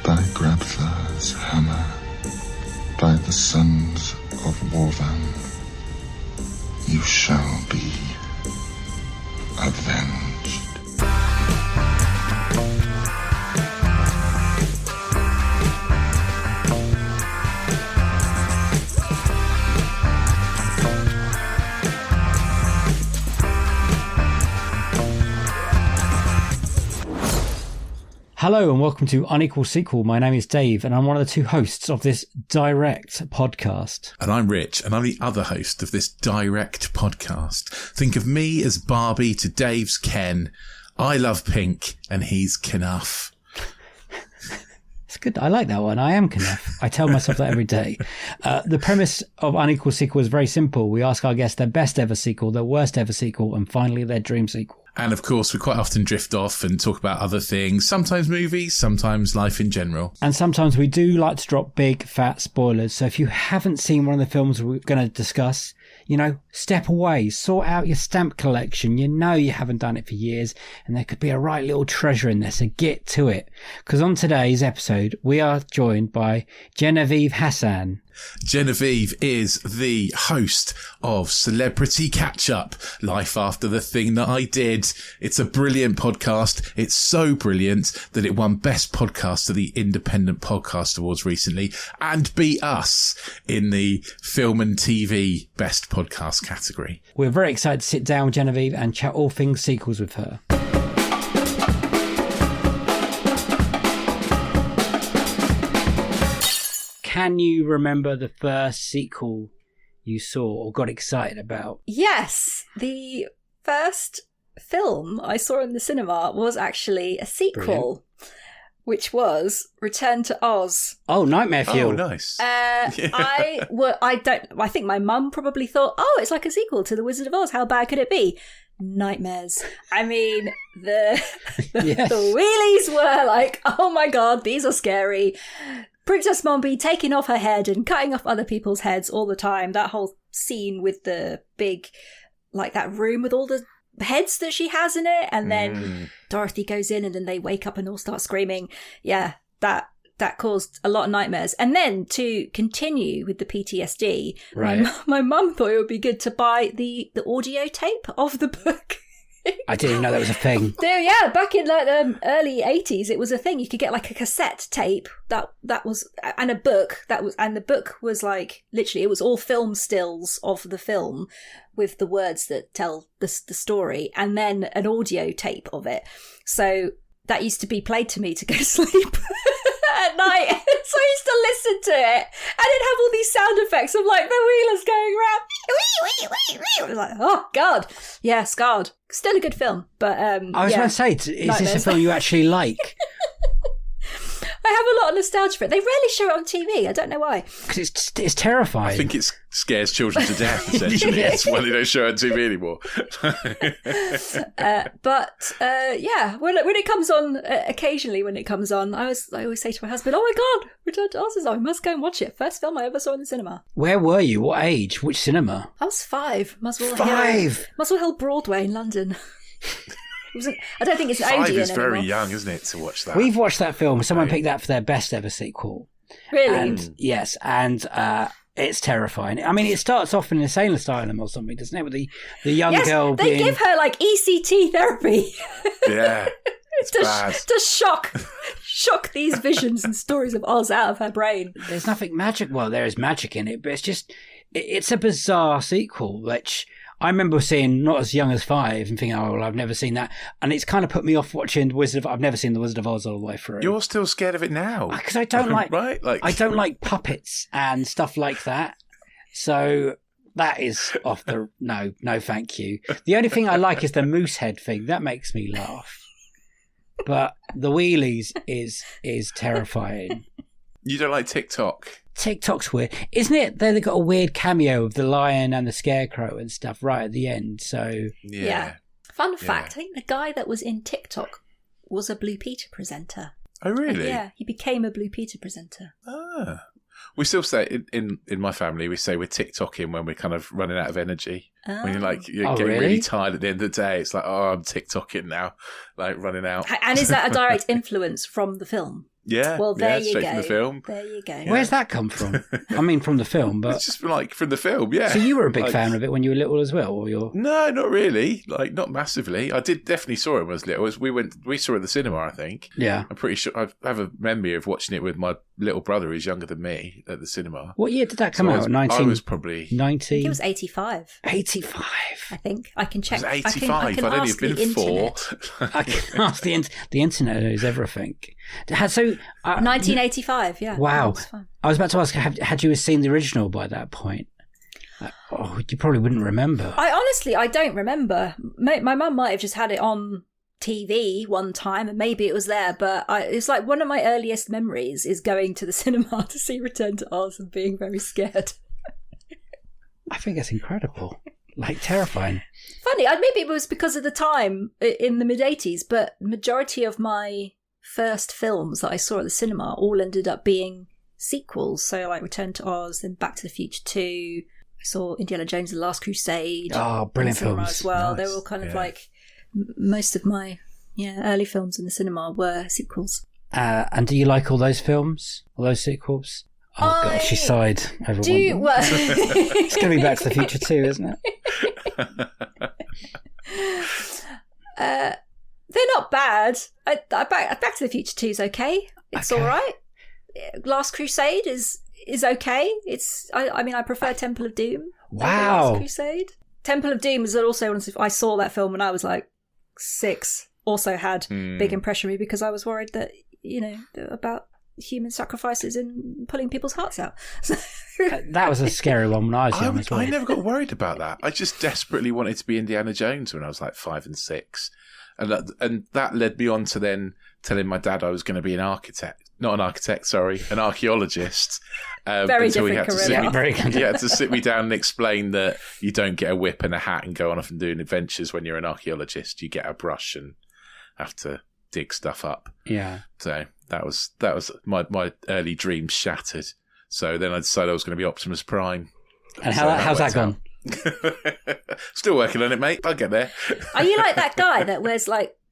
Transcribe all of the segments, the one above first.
by Grabthar's hammer, by the sons of Warvan, you shall be avenged. Hello and welcome to Unequal Sequel. My name is Dave and I'm one of the two hosts of this direct podcast. And I'm Rich and I'm the other host of this direct podcast. Think of me as Barbie to Dave's Ken. I love pink and he's Knuff. It's good. I like that one. I am Knuff. I tell myself that every day. The premise of Unequal Sequel is very simple. We ask our guests their best ever sequel, their worst ever sequel, and finally their dream sequel. And of course, we quite often drift off and talk about other things, sometimes movies, sometimes life in general. And sometimes we do like to drop big, fat spoilers. So if you haven't seen one of the films we're going to discuss, you know, step away, sort out your stamp collection. You know you haven't done it for years and there could be a right little treasure in there. So get to it. Because on today's episode, we are joined by Genevieve Hassan. Genevieve is the host of Celebrity Catch-Up, Life After the Thing That I Did. It's a brilliant podcast. It's so brilliant that it won Best Podcast at the Independent Podcast Awards recently and beat us in the Film and TV Best Podcast category. We're very excited to sit down with Genevieve and chat all things sequels with her. Can you remember the first sequel you saw or got excited about? Yes, the first film I saw in the cinema was actually a sequel, Brilliant. Which was Return to Oz. Oh, Nightmare Fuel. Oh, nice. I think my mum probably thought, oh, it's like a sequel to The Wizard of Oz. How bad could it be? Nightmares. I mean, the wheelies were like, oh my God, these are scary. Princess Mombi taking off her head and cutting off other people's heads all the time. That whole scene with the big, like that room with all the heads that she has in it. And then Dorothy goes in and then they wake up and all start screaming. Yeah, that caused a lot of nightmares. And then to continue with the PTSD, right. my mum thought it would be good to buy the audio tape of the book. I didn't know that was a thing. Yeah, back in like the early 80s, it was a thing. You could get like a cassette tape that was, and a book and the book was like literally it was all film stills of the film with the words that tell the story, and then an audio tape of it. So that used to be played to me to go to sleep at night. So I used to listen to it, and it'd have all these sound effects of like the wheelers going around. I was like, oh God, yeah, scarred. Still a good film, but I was going to say, is this a film you actually like? I have a lot of nostalgia for it. They rarely show it on TV. I don't know why. Because it's terrifying. I think it scares children to death, essentially. Yeah. It's why they don't show it on TV anymore. When it comes on, occasionally when it comes on, I always say to my husband, oh my God, Return to Oz is on. I must go and watch it. First film I ever saw in the cinema. Where were you? What age? Which cinema? I was 5. Muswell Hill Broadway in London. I don't think it's an Odeon anymore. 5 is very anymore. young, isn't it, to watch that? We've watched that film. Someone picked that for their best ever sequel. Really? And yes, and it's terrifying. I mean, it starts off in an insane asylum or something, doesn't it? With the young girl they give her like ECT therapy. Yeah, it's bad. To shock these visions and stories of Oz out of her brain. There's nothing magic. Well, there is magic in it, but it's just it's a bizarre sequel, which I remember seeing not as young as 5 and thinking, oh, well, I've never seen that. And it's kind of put me off watching I've never seen The Wizard of Oz all the way through. You're still scared of it now. Because I don't like, right? I don't like puppets and stuff like that. So that is off the, no, thank you. The only thing I like is the moose head thing. That makes me laugh. But the wheelies is terrifying. You don't like TikTok? TikTok's weird, isn't it? They got a weird cameo of the lion and the scarecrow and stuff right at the end. So yeah. Fun fact: I think the guy that was in TikTok was a Blue Peter presenter. Oh, really? Yeah, he became a Blue Peter presenter. Ah. We still say, in my family, we say we're TikToking when we're kind of running out of energy. Oh. When you're getting really tired at the end of the day, it's like, oh, I'm TikToking now, like running out. And is that a direct influence from the film? Yeah. Well, there you straight go. from the film. There you go. Where's that come from? I mean, from the film, but... It's just from the film, yeah. So you were a big fan of it when you were little as well, or you're... No, not really. Not massively. I definitely saw it when I was little. We saw it at the cinema, I think. Yeah. I'm pretty sure I have a memory of watching it with my little brother who's younger than me at the cinema. What year did that come out? I was probably... 90? I think it was 85. 85? I think. I can check. It was 85. I can I'd only ask have been the 4. internet. I can ask the internet knows everything. So... 1985, yeah. Wow. I was about to ask, had you seen the original by that point? You probably wouldn't remember. I don't remember. My mum might have just had it on TV one time, and maybe it was there, but it's like one of my earliest memories is going to the cinema to see Return to Oz and being very scared. I think it's incredible. Terrifying. Funny, maybe it was because of the time in the mid-80s, but the majority of my first films that I saw at the cinema all ended up being sequels. So Return to Oz, then Back to the Future 2. I saw Indiana Jones and the Last Crusade. Oh, brilliant films as well. Nice. They were all kind of most of my early films in the cinema were sequels. And do you like all those films? All those sequels? Oh, God, she sighed over one. Well, it's going to be Back to the Future 2, isn't it? They're not bad. Back to the Future 2 is okay. It's all right. Last Crusade is okay. I prefer Temple of Doom. Wow. Last Crusade. Temple of Doom is also, I saw that film when I was 6. Also had big impression on me because I was worried that, about human sacrifices and pulling people's hearts out. That was a scary one when I was young as well. I never got worried about that. I just desperately wanted to be Indiana Jones when I was 5 and 6. And that led me on to then telling my dad I was going to be an architect. Not an architect, sorry, an archaeologist. Very different career. He had to sit me down and explain that you don't get a whip and a hat and go on off and doing adventures when you're an archaeologist. You get a brush and have to dig stuff up. Yeah. So that was my early dreams shattered. So then I decided I was going to be Optimus Prime. And how's that gone? Still working on it, mate. I'll get there. Are you like that guy that wears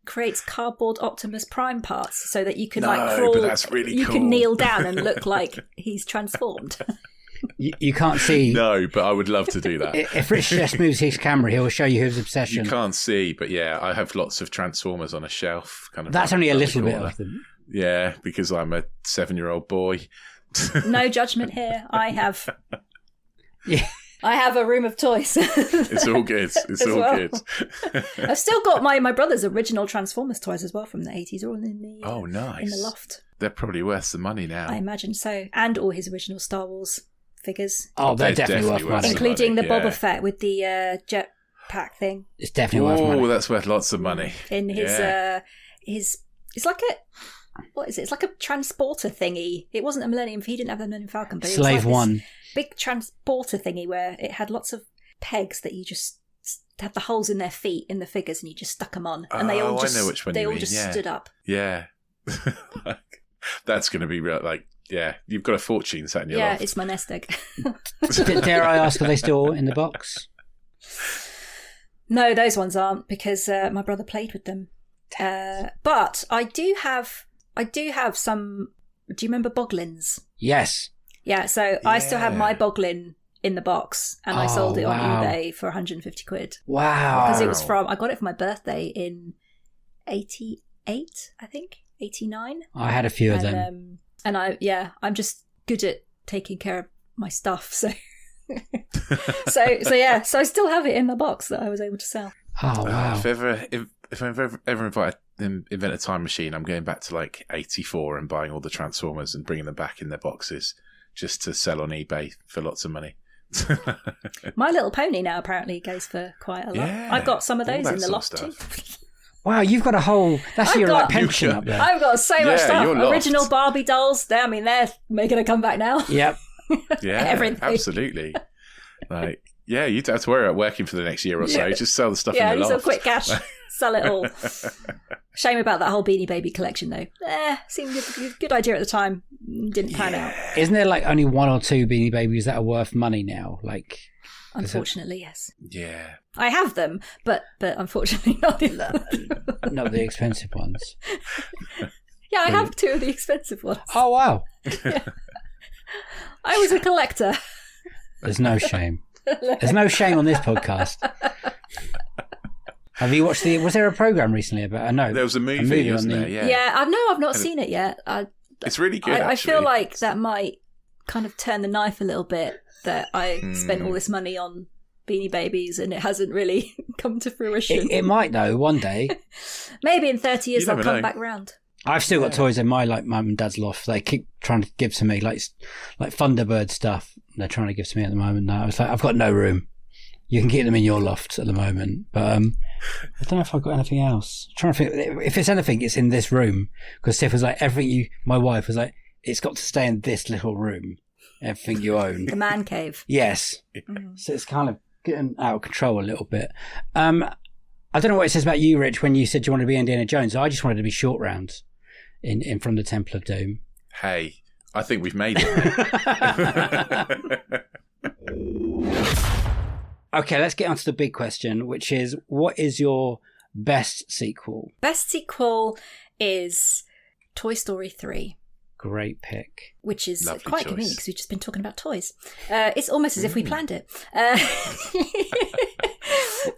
creates cardboard Optimus Prime parts so that you can crawl? But that's really you cool. can kneel down and look like he's transformed. You can't see. No, but I would love to do that. If Rich just moves his camera, he'll show you his obsession. You can't see, but yeah, I have lots of Transformers on a shelf. That's only a little bit of them. Yeah, because I'm a 7-year-old boy. No judgment here. I have. Yeah. I have a room of toys. It's all good. It's all good. I've still got my brother's original Transformers toys as well from the 80s, all in the nice. in the loft. They're probably worth some money now. I imagine so, and all his original Star Wars figures. Oh, they're definitely worth money, including the Boba Fett with the jet pack thing. It's definitely worth money. Oh, that's worth lots of money. In his it's like a. What is it? It's like a transporter thingy. It wasn't a Millennium. He didn't have the Millennium Falcon, but it was Slave One. Big transporter thingy where it had lots of pegs that you just had the holes in their feet in the figures, and you just stuck them on, and they all just I know which one they you all mean. just stood up. Yeah, that's going to be real. You've got a fortune sat in your loft. It's my nest egg. Dare I ask, are they still in the box? No, those ones aren't because my brother played with them. But I do have some. Do you remember Boglins? Yes. Yeah, so I still have my Boglin in the box, and I sold it on eBay for 150 quid. Wow. Because it was I got it for my birthday in 88, I think, 89. I had a few of them. And I'm just good at taking care of my stuff, so so I still have it in the box that I was able to sell. Oh, wow. If I ever invent a time machine, I'm going back to 84 and buying all the Transformers and bringing them back in their boxes just to sell on eBay for lots of money. My Little Pony now apparently goes for quite a lot. Yeah, I've got some of those in the loft too. Wow, you've got a whole... That's your pension up there. I've got so much stuff. Original Barbie dolls. They're making a comeback now. Yep. Yeah, everything. Absolutely. Yeah, you don't have to worry about working for the next year or so. Just sell the stuff in the loft. Yeah, just quick cash. Sell it all. Shame about that whole Beanie Baby collection, though. Seemed a good idea at the time. Didn't pan out. Isn't there only one or two Beanie Babies that are worth money now? Unfortunately, yes. Yeah. I have them, but unfortunately not. Not the expensive ones. Yeah, I have 2 of the expensive ones. Oh, wow. Yeah. I was a collector. There's no shame. There's no shame on this podcast. Have you watched was there a programme recently about, I know. There was a movie wasn't there? Yeah. Yeah, I've not seen it yet. It's really good, I feel like that might kind of turn the knife a little bit, that I spent all this money on Beanie Babies and it hasn't really come to fruition. It might, though, one day. Maybe in 30 years I'll come back round. I've still got toys in my mum and dad's loft. They keep trying to give to me, like Thunderbird stuff. They're trying to give to me at the moment. Now I was like, I've got no room. You can get them in your loft at the moment, but I don't know if I've got anything else. I'm trying to think if it's anything, it's in this room. Because Steph was like, my wife was like, it's got to stay in this little room. Everything you own, the man cave. Yes, so it's kind of getting out of control a little bit. I don't know what it says about you, Rich, when you said you wanted to be Indiana Jones. I just wanted to be Short Round in From the Temple of Doom. Hey, I think we've made it. Okay, let's get on to the big question, which is, what is your best sequel? Best sequel is Toy Story 3. Great pick. Which is Lovely quite choice. convenient because we've just been talking about toys. It's almost as if we planned it.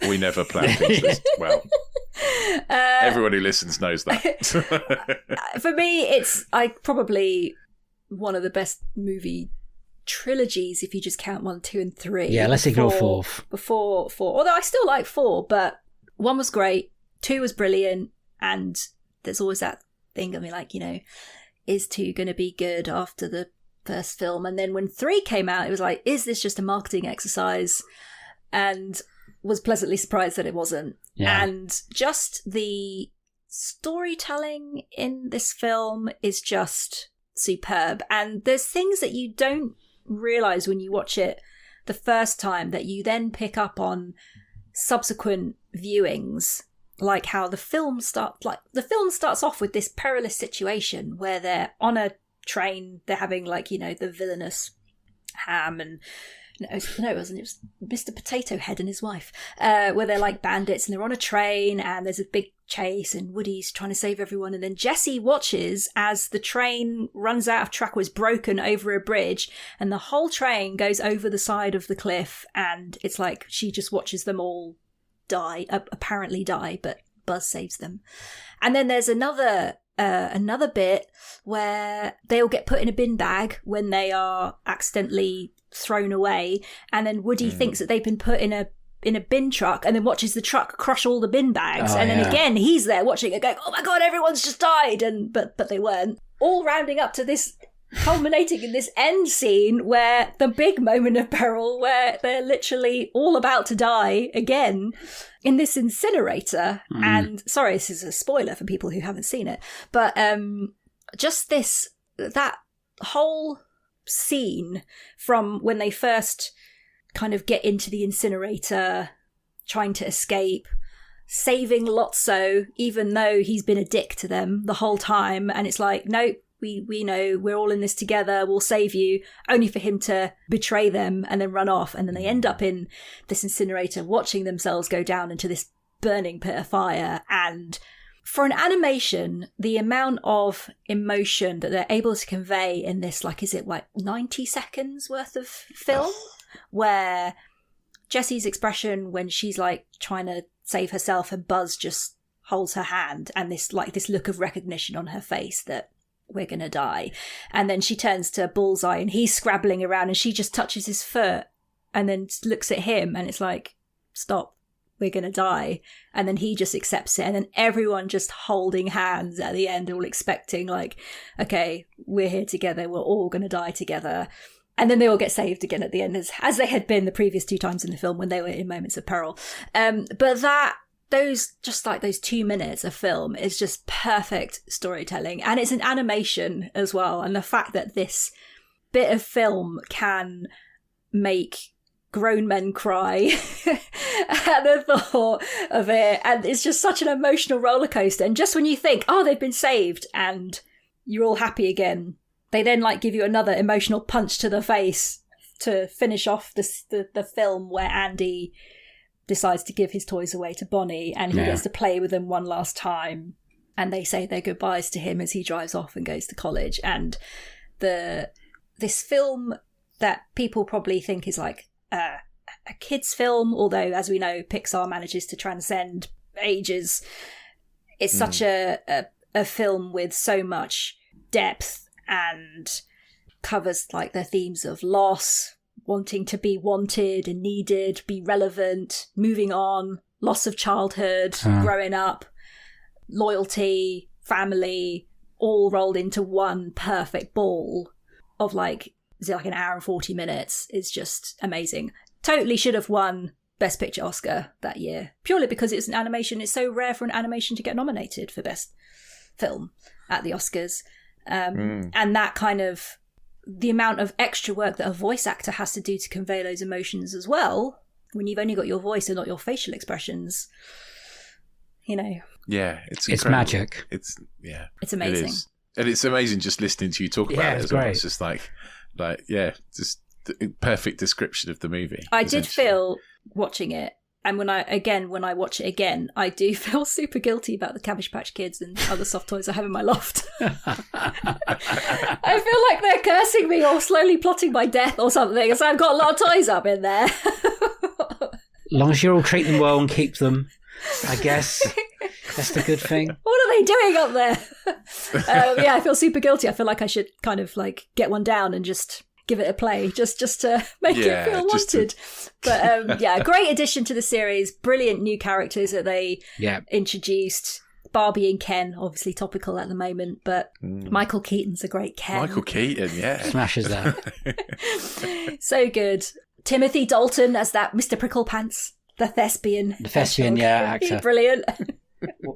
We never plan things this well. Everyone who listens knows that. For me, it's probably one of the best movie trilogies if you just count 1, 2, and 3. Yeah, let's ignore 4. Before 4. Although I still like 4, but 1 was great, 2 was brilliant, and there's always that thing of me like, is 2 going to be good after the first film? And then when 3 came out, it was like, is this just a marketing exercise? And was pleasantly surprised that it wasn't. Yeah. And just the storytelling in this film is just superb. And there's things that you don't realise when you watch it the first time that you then pick up on subsequent viewings. Like how the film starts off with this perilous situation where they're on a train, they're having the villainous Ham and no, it wasn't. It was Mr. Potato Head and his wife, where they're like bandits and they're on a train and there's a big chase and Woody's trying to save everyone, and then Jessie watches as the train runs out of track, or is broken over a bridge, and the whole train goes over the side of the cliff, and it's like she just watches them all apparently die, but Buzz saves them. And then there's another bit where they all get put in a bin bag when they are accidentally thrown away, and then Woody thinks that they've been put in a bin truck, and then watches the truck crush all the bin bags, and then again he's there watching it going, oh my god, everyone's just died, but they weren't. All rounding up to this, culminating in this end scene where the big moment of peril, where they're literally all about to die again in this incinerator. And sorry, this is a spoiler for people who haven't seen it, but just that whole scene from when they first kind of get into the incinerator, trying to escape, saving Lotso, even though he's been a dick to them the whole time, and it's like, nope, we know we're all in this together, we'll save you, only for him to betray them and then run off, and then they end up in this incinerator watching themselves go down into this burning pit of fire. And for an animation, the amount of emotion that they're able to convey in this, is it 90 seconds worth of film, where Jessie's expression when she's trying to save herself and Buzz just holds her hand, and this look of recognition on her face that we're gonna die, and then she turns to Bullseye and he's scrabbling around and she just touches his foot and then looks at him, and it's like, stop, we're gonna die. And then he just accepts it, and then everyone just holding hands at the end, all expecting okay, we're here together, we're all gonna die together. And then they all get saved again at the end, as they had been the previous 2 times in the film when they were in moments of peril. But those 2 minutes of film is just perfect storytelling, and it's an animation as well. And the fact that this bit of film can make grown men cry at the thought of it, and it's just such an emotional roller coaster. And just when you think, oh, they've been saved and you're all happy again, they then give you another emotional punch to the face to finish off the film, where Andy decides to give his toys away to Bonnie, and he gets to play with them one last time. and they say their goodbyes to him as he drives off and goes to college. And this film that people probably think is like a kid's film, although as we know Pixar manages to transcend ages, it's such a film with so much depth and covers like the themes of loss, wanting to be wanted and needed, be relevant, moving on, loss of childhood, growing up, loyalty, family, all rolled into one perfect ball of like, is it like an hour and 40 minutes? It's just amazing. Totally should have won Best Picture Oscar that year, purely because it's an animation. It's so rare for an animation to get nominated for Best Film at the Oscars. And that kind of, the amount of extra work that a voice actor has to do to convey those emotions as well, when you've only got your voice and not your facial expressions, you know. Yeah, it's magic. It's amazing. It is. And it's amazing just listening to you talk about it as well. It's just like just the perfect description of the movie. I did feel watching it, and when I watch it again, I do feel super guilty about the Cabbage Patch Kids and other soft toys I have in my loft. I feel like they're cursing me or slowly plotting my death or something, so I've got a lot of toys up in there. As long as you all treat them well and keep them, I guess that's the good thing. What are they doing up there? I feel super guilty. I feel like I should kind of like get one down and just give it a play, just to make it feel wanted. But great addition to the series. Brilliant new characters that they introduced. Barbie and Ken, obviously topical at the moment, but Michael Keaton's a great Ken. Michael Keaton, smashes that. So good. Timothy Dalton as that Mr. Pricklepants, the thespian. Actor. He's brilliant.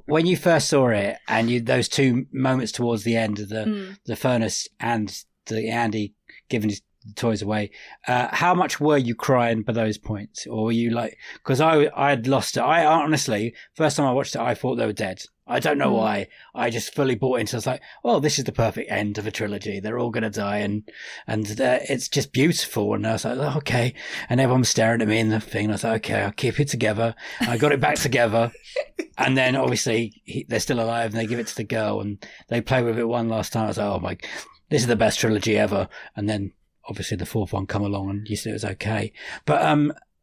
When you first saw it, and those two moments towards the end of the furnace and the Andy giving his toys away, how much were you crying by those points, or were you like? Because I had lost it. I honestly, first time I watched it, I thought they were dead. I don't know why. I just fully bought into it. I was like, oh, this is the perfect end of a trilogy. They're all going to die, and it's just beautiful. And I was like, oh, okay. And everyone was staring at me in the thing. And I was like, okay, I'll keep it together. And I got it back together. And then obviously they're still alive, and they give it to the girl, and they play with it one last time. I was like, oh my, this is the best trilogy ever. And then obviously the fourth one come along, and you said it was okay. But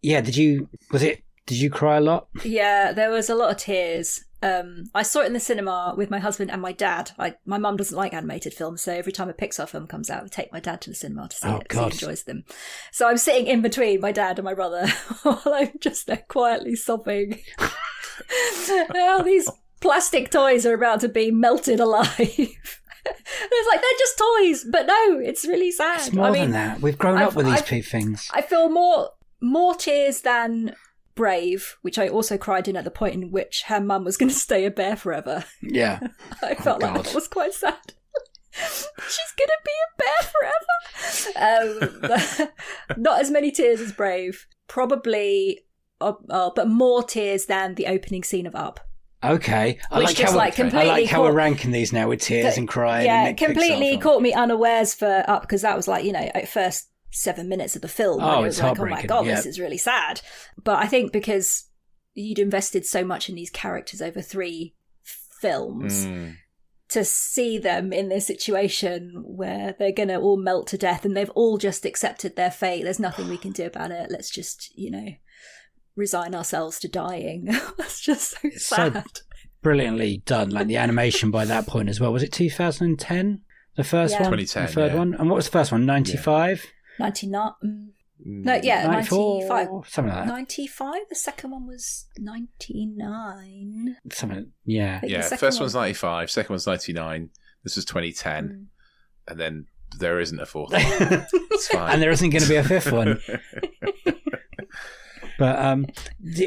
did you cry a lot? Yeah, there was a lot of tears. I saw it in the cinema with my husband and my dad. My mum doesn't like animated films, so every time a Pixar film comes out, I take my dad to the cinema to see it because he enjoys them. So I'm sitting in between my dad and my brother while I'm just there quietly sobbing. Oh, these plastic toys are about to be melted alive. It's like, they're just toys, but no, it's really sad. It's more than that. We've grown up with these things. I feel more tears than Brave, which I also cried in at the point in which her mum was going to stay a bear forever. Yeah. I felt like that was quite sad. She's going to be a bear forever. Not as many tears as Brave. Probably, but more tears than the opening scene of Up. Okay. I like how we're ranking these now with tears and crying. Yeah, it completely caught me unawares for Up, because that was like, at first 7 minutes of the film. Oh, it was it's like, heartbreaking. Oh my God, this is really sad. But I think because you'd invested so much in these characters over 3 films, to see them in this situation where they're going to all melt to death and they've all just accepted their fate. There's nothing we can do about it. Let's just, resign ourselves to dying. That's just so sad. So brilliantly done. Like the animation by that point as well. Was it 2010? The first one? 2010, the third one? And what was the first one? 95? 99. No, yeah, 95. Something like that. 95. The second one was 99. Something, yeah. Yeah, first one's 95, second one's 99. This was 2010. And then there isn't a fourth one. It's fine. And there isn't going to be a fifth one. But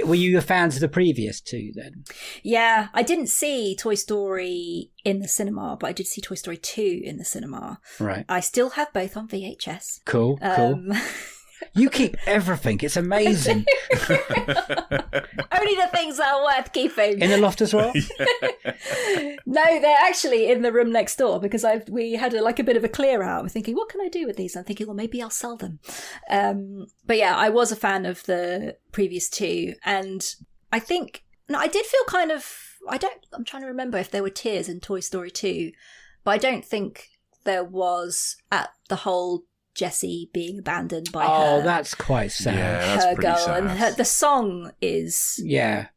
were you fans of the previous 2 then? Yeah, I didn't see Toy Story in the cinema, but I did see Toy Story 2 in the cinema. Right. I still have both on VHS. Cool. You keep everything. It's amazing. Only the things that are worth keeping. In the loft as well? No, they're actually in the room next door, because we had a bit of a clear out. I'm thinking, what can I do with these? I'm thinking, well, maybe I'll sell them. But yeah, I was a fan of the previous 2. And I think, I did feel kind of I'm trying to remember if there were tears in Toy Story 2, but I don't think there was at the whole Jessie being abandoned by her. Oh, that's quite sad. Yeah, that's her pretty girl, sad. and the song is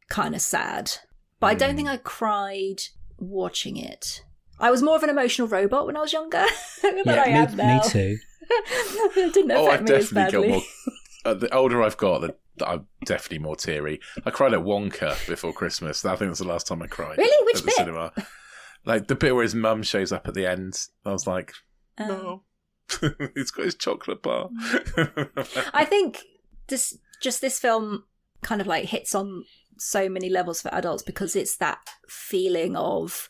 kind of sad. But I don't think I cried watching it. I was more of an emotional robot when I was younger than I am now. Me too. It didn't affect me as badly. Got more. The older I've got, I'm definitely more teary. I cried at Wonka before Christmas. I think that's the last time I cried. Really? Which at the bit? Cinema. Like the bit where his mum shows up at the end. I was like, no. He's got his chocolate bar. I think this film kind of like hits on so many levels for adults because it's that feeling of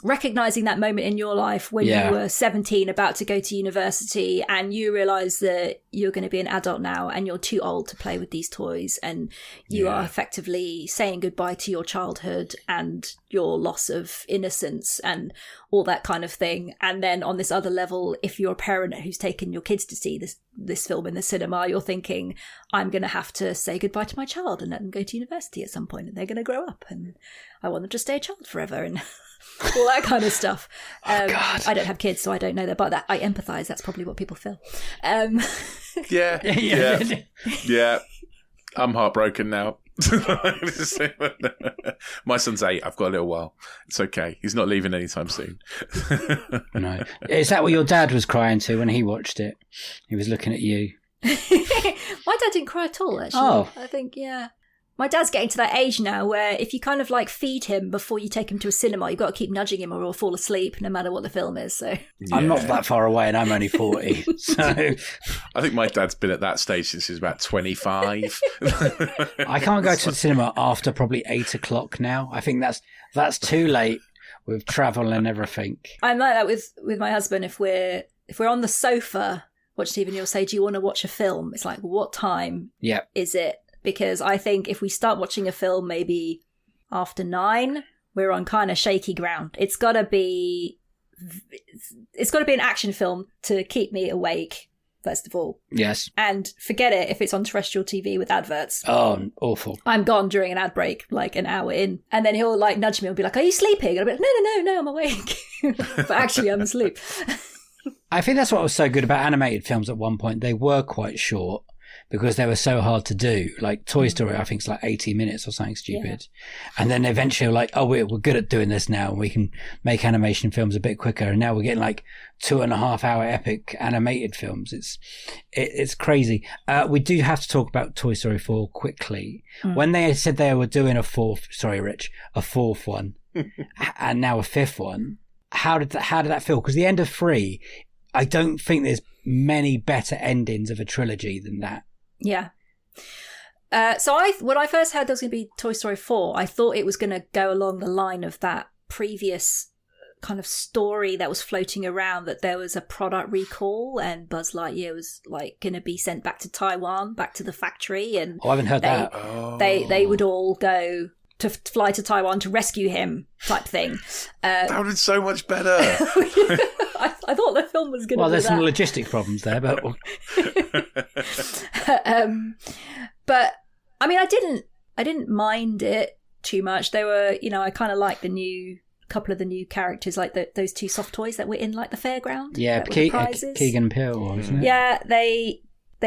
recognizing that moment in your life when you were 17 about to go to university and you realize that you're going to be an adult now and you're too old to play with these toys and you are effectively saying goodbye to your childhood and your loss of innocence and all that kind of thing. And then on this other level, if you're a parent who's taken your kids to see this film in the cinema, you're thinking, I'm going to have to say goodbye to my child and let them go to university at some point and they're going to grow up and I want them to stay a child forever and all that kind of stuff. God. I don't have kids, so I don't know that, but that I empathise. That's probably what people feel. Yeah. I'm heartbroken now. My son's 8. I've got a little while. It's okay. He's not leaving anytime soon. No. Is that what your dad was crying to when he watched it? He was looking at you. My dad didn't cry at all, actually. Oh. I think, my dad's getting to that age now where if you kind of like feed him before you take him to a cinema, you've got to keep nudging him or he'll fall asleep no matter what the film is. So I'm not that far away and I'm only 40. So I think my dad's been at that stage since he was about 25. I can't go to the cinema after probably 8 o'clock now. I think that's too late with travel and everything. I'm like that with my husband. If we're on the sofa watching TV and he'll say, do you want to watch a film? It's like, what time is it? Because I think if we start watching a film maybe after 9, we're on kind of shaky ground. It's got to be an action film to keep me awake, first of all. Yes. And forget it if it's on terrestrial TV with adverts. Oh, awful. I'm gone during an ad break, like an hour in. And then he'll like nudge me and be like, are you sleeping? And I'll be like, no, I'm awake. But actually I'm asleep. I think that's what was so good about animated films at one point. They were quite short. Because they were so hard to do. Like Toy Story, I think it's like 80 minutes or something stupid. Yeah. And then eventually like, oh, we're good at doing this now. We can make animation films a bit quicker. And now we're getting like 2.5 hour epic animated films. It's crazy. We do have to talk about Toy Story 4 quickly. When they said they were doing a fourth one and now a fifth one, how did that feel? Because the end of 3, I don't think there's many better endings of a trilogy than that. Yeah. So when I first heard there was going to be Toy Story 4, I thought it was going to go along the line of that previous kind of story that was floating around that there was a product recall and Buzz Lightyear was like going to be sent back to Taiwan, back to the factory. And I haven't heard that. They would all go to fly to Taiwan to rescue him type thing. That would be so much better. I thought the film was going to Well, there's that. some logistic problems there, but... but, I mean, I didn't mind it too much. They were, I kind of liked couple of the new characters, like those 2 soft toys that were in, like, the fairground. Yeah, Keegan Peele, wasn't it? Yeah, they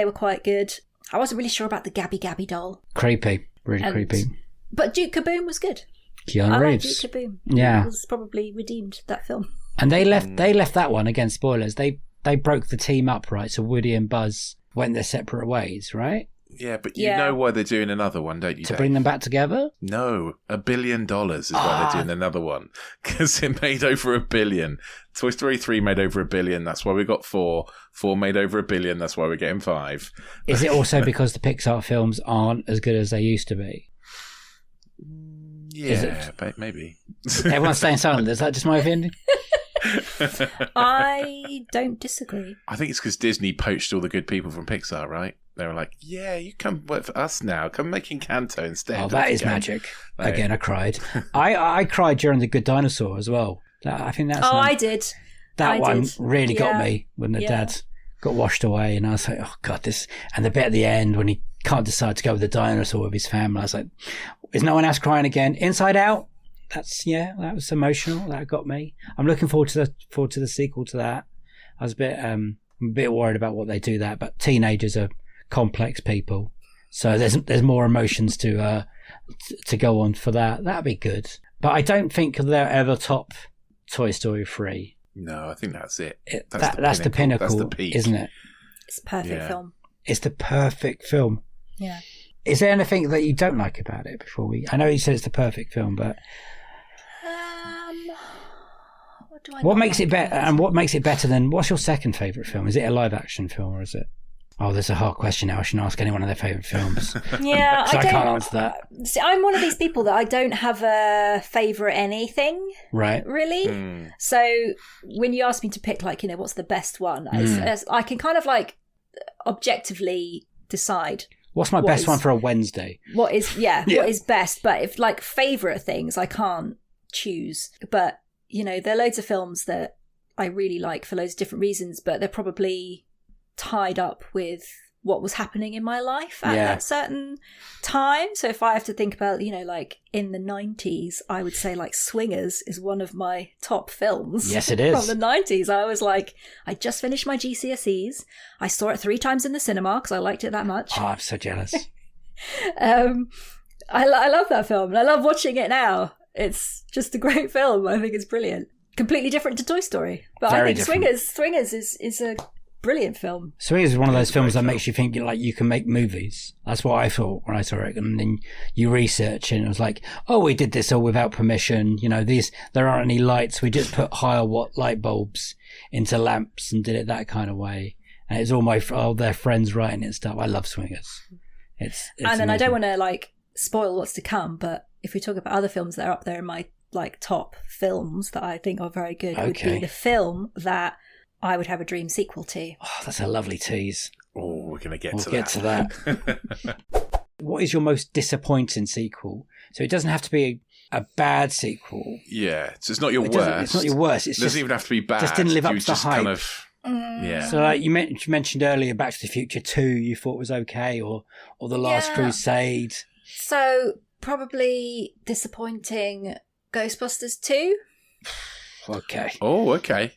were quite good. I wasn't really sure about the Gabby Gabby doll. Creepy. Really creepy. But Duke Kaboom was good. Keanu Reeves. Like Duke Kaboom. Yeah. It was probably redeemed, that film. And they left that one, again, spoilers, they broke the team up, right? So Woody and Buzz went their separate ways, right? Yeah, but you know why they're doing another one, don't you, To Dave? bring them back together? No, $1 billion is why they're doing another one. Because it made over $1 billion. Toy Story 3 made over $1 billion. That's why we got 4. 4 made over $1 billion. That's why we're getting 5. Is it also because the Pixar films aren't as good as they used to be? Yeah, maybe. Everyone's staying silent. Is that just my opinion? I don't disagree. I think it's because Disney poached all the good people from Pixar, right? They were like, yeah, you come work for us now. Come make Encanto instead. Oh, that is magic. Again, I cried. I cried during The Good Dinosaur as well. I think that's... I did. That one really got me when the dad got washed away. And I was like, oh, God, this... And the bit at the end when he can't decide to go with the dinosaur with his family. I was like, is no one else crying again? Inside Out? that was emotional. That got me. I'm looking forward to the sequel to that. I was a bit worried about what they do there, but teenagers are complex people, so there's more emotions to go on for that. That'd be good. But I don't think they'll ever top Toy Story 3. No, I think that's it. That's the pinnacle. That's the peak, isn't it? It's a perfect film. It's the perfect film. Yeah. Is there anything that you don't like about it before we... I know you said it's the perfect film, but... What makes it better? And what makes it better than... What's your second favourite film? Is it a live-action film or is it... Oh, there's a hard question now. I shouldn't ask anyone of their favourite films. Yeah, I can't answer that. See, I'm one of these people that I don't have a favourite anything. Right. Really? So when you ask me to pick, like, what's the best one, I can kind of, like, objectively decide... What's my best one for a Wednesday? What is best? But if like favourite things, I can't choose. But there are loads of films that I really like for loads of different reasons, but they're probably tied up with what was happening in my life at that certain time. So if I have to think about, like in the 90s, I would say like Swingers is one of my top films. Yes, it is. From the 90s. I was like, I just finished my GCSEs. I saw it 3 times in the cinema because I liked it that much. Oh, I'm so jealous. I love that film and I love watching it now. It's just a great film. I think it's brilliant. Completely different to Toy Story. But Very I think different. Swingers is a brilliant film. Swingers is one of those films that makes you think like you can make movies. That's what I thought when I saw it. And then you research and it was like, oh, we did this all without permission. There aren't any lights. We just put higher watt light bulbs into lamps and did it that kind of way. And it's all their friends writing it and stuff. I love Swingers. It's and then amazing. I don't want to like spoil what's to come, but if we talk about other films that are up there in my like top films that I think are very good, it would be the film that I would have a dream sequel to. Oh, that's a lovely tease. Oh, we're going to get to that. What is your most disappointing sequel? So it doesn't have to be a bad sequel. Yeah, so it's not your worst. It's not your worst. It doesn't even have to be bad. Just didn't live up to the hype. Kind of, yeah. So like you mentioned earlier, Back to the Future 2 you thought was okay, or The Last Crusade. So probably disappointing Ghostbusters 2. Okay. Oh, okay.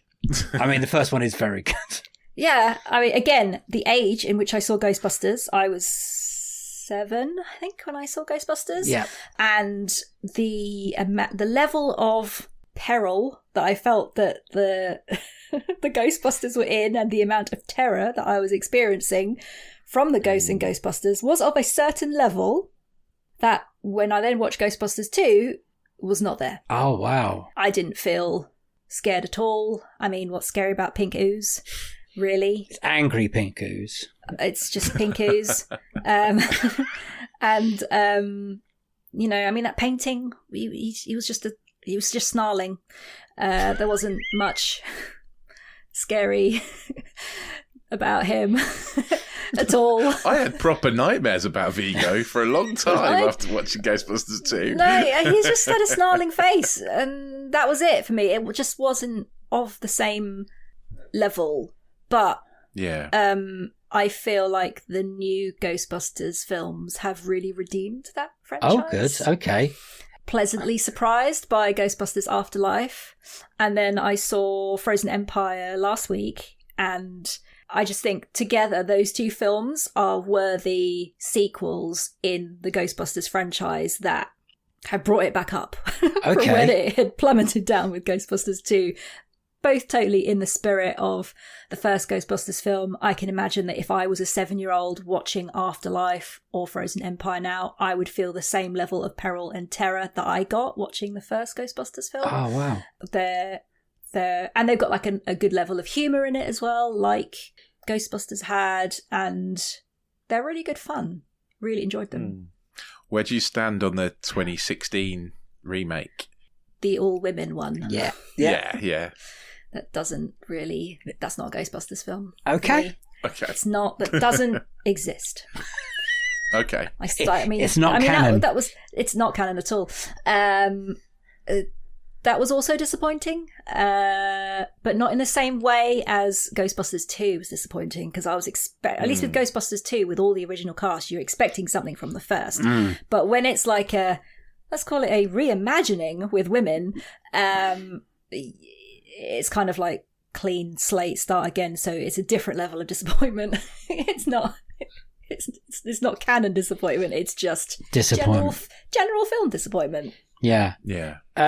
I mean, the first one is very good. Yeah, I mean, again, the age in which I saw Ghostbusters, I was 7, I think, when I saw Ghostbusters. Yeah. And the level of peril that I felt that the the Ghostbusters were in and the amount of terror that I was experiencing from the ghosts in Ghostbusters was of a certain level that when I then watched Ghostbusters 2 was not there. Oh, wow. I didn't feel scared at all. I mean, what's scary about pink ooze? Really? It's angry pink ooze. It's just pink ooze. And, I mean, that painting, he was just snarling. There wasn't much scary about him at all. I had proper nightmares about Vigo for a long time after watching Ghostbusters 2. No, he just had a snarling face, and that was it for me. It just wasn't of the same level. But yeah, I feel like the new Ghostbusters films have really redeemed that franchise. Oh, good. Okay. Pleasantly surprised by Ghostbusters Afterlife. And then I saw Frozen Empire last week, and I just think together those two films are worthy sequels in the Ghostbusters franchise that have brought it back up from when it had plummeted down with Ghostbusters 2. Both totally in the spirit of the first Ghostbusters film. I can imagine that if I was a 7-year-old watching Afterlife or Frozen Empire now, I would feel the same level of peril and terror that I got watching the first Ghostbusters film. Oh, wow. And they've got like a good level of humour in it as well, like Ghostbusters had, and they're really good fun. Really enjoyed them. Where do you stand on the 2016 remake? The all-women one. Yeah. That's not a Ghostbusters film. Okay. It's not, that doesn't exist. Okay. It's not canon. It's not canon at all. That was also disappointing, but not in the same way as Ghostbusters 2 was disappointing, because I was at least with Ghostbusters 2, with all the original cast, you're expecting something from the first. But when it's like a let's call it a reimagining with women. It's kind of like clean slate, start again. So it's a different level of disappointment. It's not canon disappointment. It's just disappointment. General film disappointment. Yeah.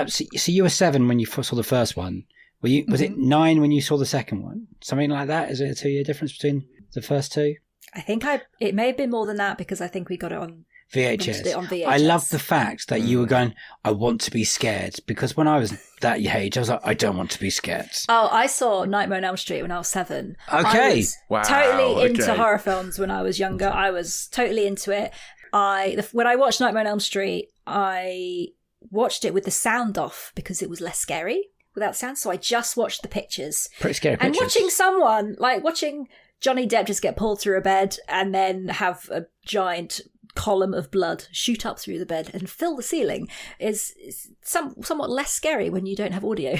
So you were 7 when you saw the first one. Was it 9 when you saw the second one? Something like that? Is it a 2-year difference between the first two? I think it may have been more than that because I think we got it on VHS. I love the fact that you were going, I want to be scared, because when I was that age, I was like, I don't want to be scared. Oh, I saw Nightmare on Elm Street when I was 7. Okay. I was totally into horror films when I was younger. I was totally into it. When I watched Nightmare on Elm Street, I watched it with the sound off because it was less scary without sound. So I just watched the pictures. Pretty scary pictures. And watching Johnny Depp just get pulled through a bed and then have a giant column of blood shoot up through the bed and fill the ceiling is somewhat less scary when you don't have audio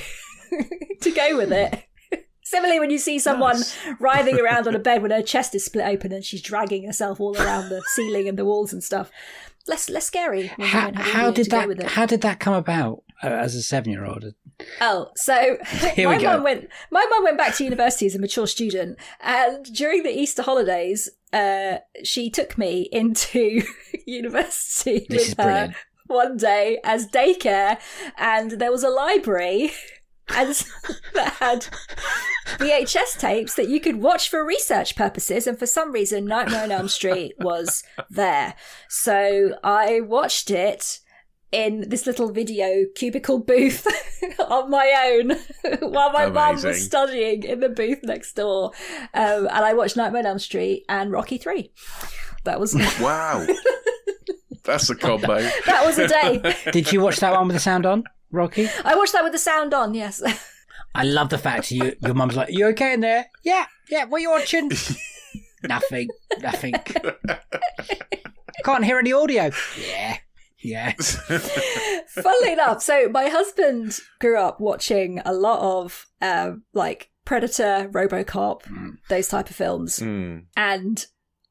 to go with it. Similarly, when you see someone writhing around on a bed when her chest is split open and she's dragging herself all around the ceiling and the walls and stuff, less scary when you don't have audio to go with it. How did that come about as a 7-year-old? Oh, so my mum went back to university as a mature student, and during the Easter holidays, she took me into university with her one day as daycare, and there was a library that had VHS tapes that you could watch for research purposes, and for some reason Nightmare on Elm Street was there. So I watched it in this little video cubicle booth on my own while my mum was studying in the booth next door. And I watched Nightmare on Elm Street and Rocky 3. That was... Wow. That's a combo. That was a day. Did you watch that one with the sound on, Rocky? I watched that with the sound on, yes. I love the fact your mum's like, you okay in there? Yeah, what are you watching? Nothing. Can't hear any audio. Yeah. Funnily enough, so my husband grew up watching a lot of like Predator, RoboCop, those type of films. And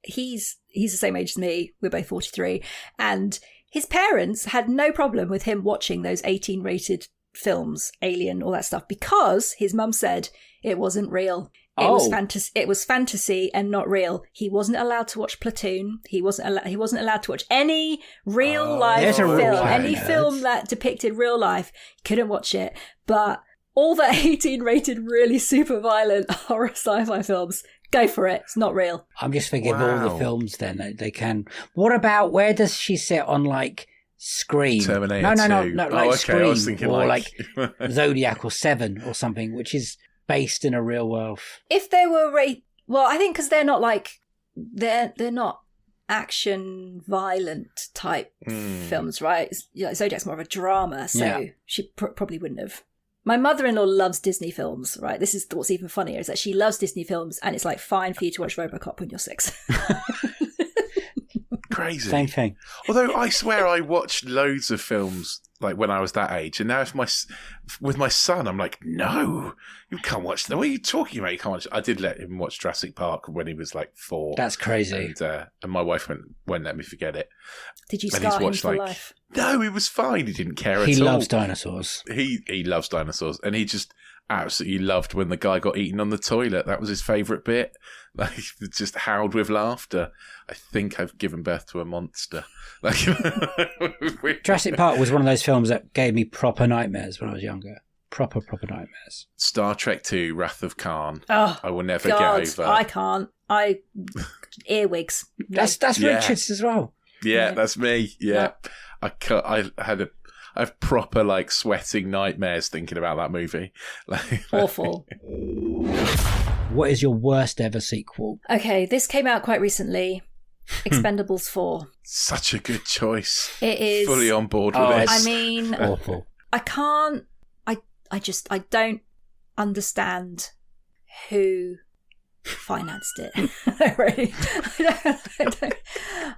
he's the same age as me. We're both 43. And his parents had no problem with him watching those 18-rated films, Alien, all that stuff, because his mum said it wasn't real. It was fantasy and not real. He wasn't allowed to watch Platoon. He wasn't allowed to watch any real life film. Any film that depicted real life. He couldn't watch it. But all the 18-rated, really super violent horror sci-fi films, go for it. It's not real. I'm just thinking of all the films then they can. What about, where does she sit on like Scream? Terminator 2. No, like Scream, I was thinking or like Zodiac or Seven or something, which is based in a real world. If they were well, I think because they're not like they're not action violent type films, right? Zodiac's more of a drama, so she probably wouldn't have. My mother-in-law loves Disney films, right? This is what's even funnier, is that she loves Disney films, and it's like fine for you to watch RoboCop when you're 6. Crazy. Same thing. Although I swear I watched loads of films like when I was that age, and now with my son, I'm like, no, you can't watch that. What are you talking about? You can't watch. I did let him watch Jurassic Park when he was like 4. That's crazy. And my wife won't let me forget it. Did you scar him for life? No, he was fine. He didn't care at all. He loves dinosaurs. He loves dinosaurs, and he just absolutely loved when the guy got eaten on the toilet. That was his favourite bit. Like, just howled with laughter. I think I've given birth to a monster. Like, Jurassic Park was one of those films that gave me proper nightmares when I was younger. Proper nightmares. Star Trek 2, Wrath of Khan. Oh, I will never get over. I can't. Earwigs. No. That's Richards as well. Yeah, that's me. Yeah. No. I have proper like sweating nightmares thinking about that movie. Awful. What is your worst ever sequel? Okay, this came out quite recently. Expendables 4. Such a good choice. It is. Fully on board with this. I mean, awful. I don't understand who financed it.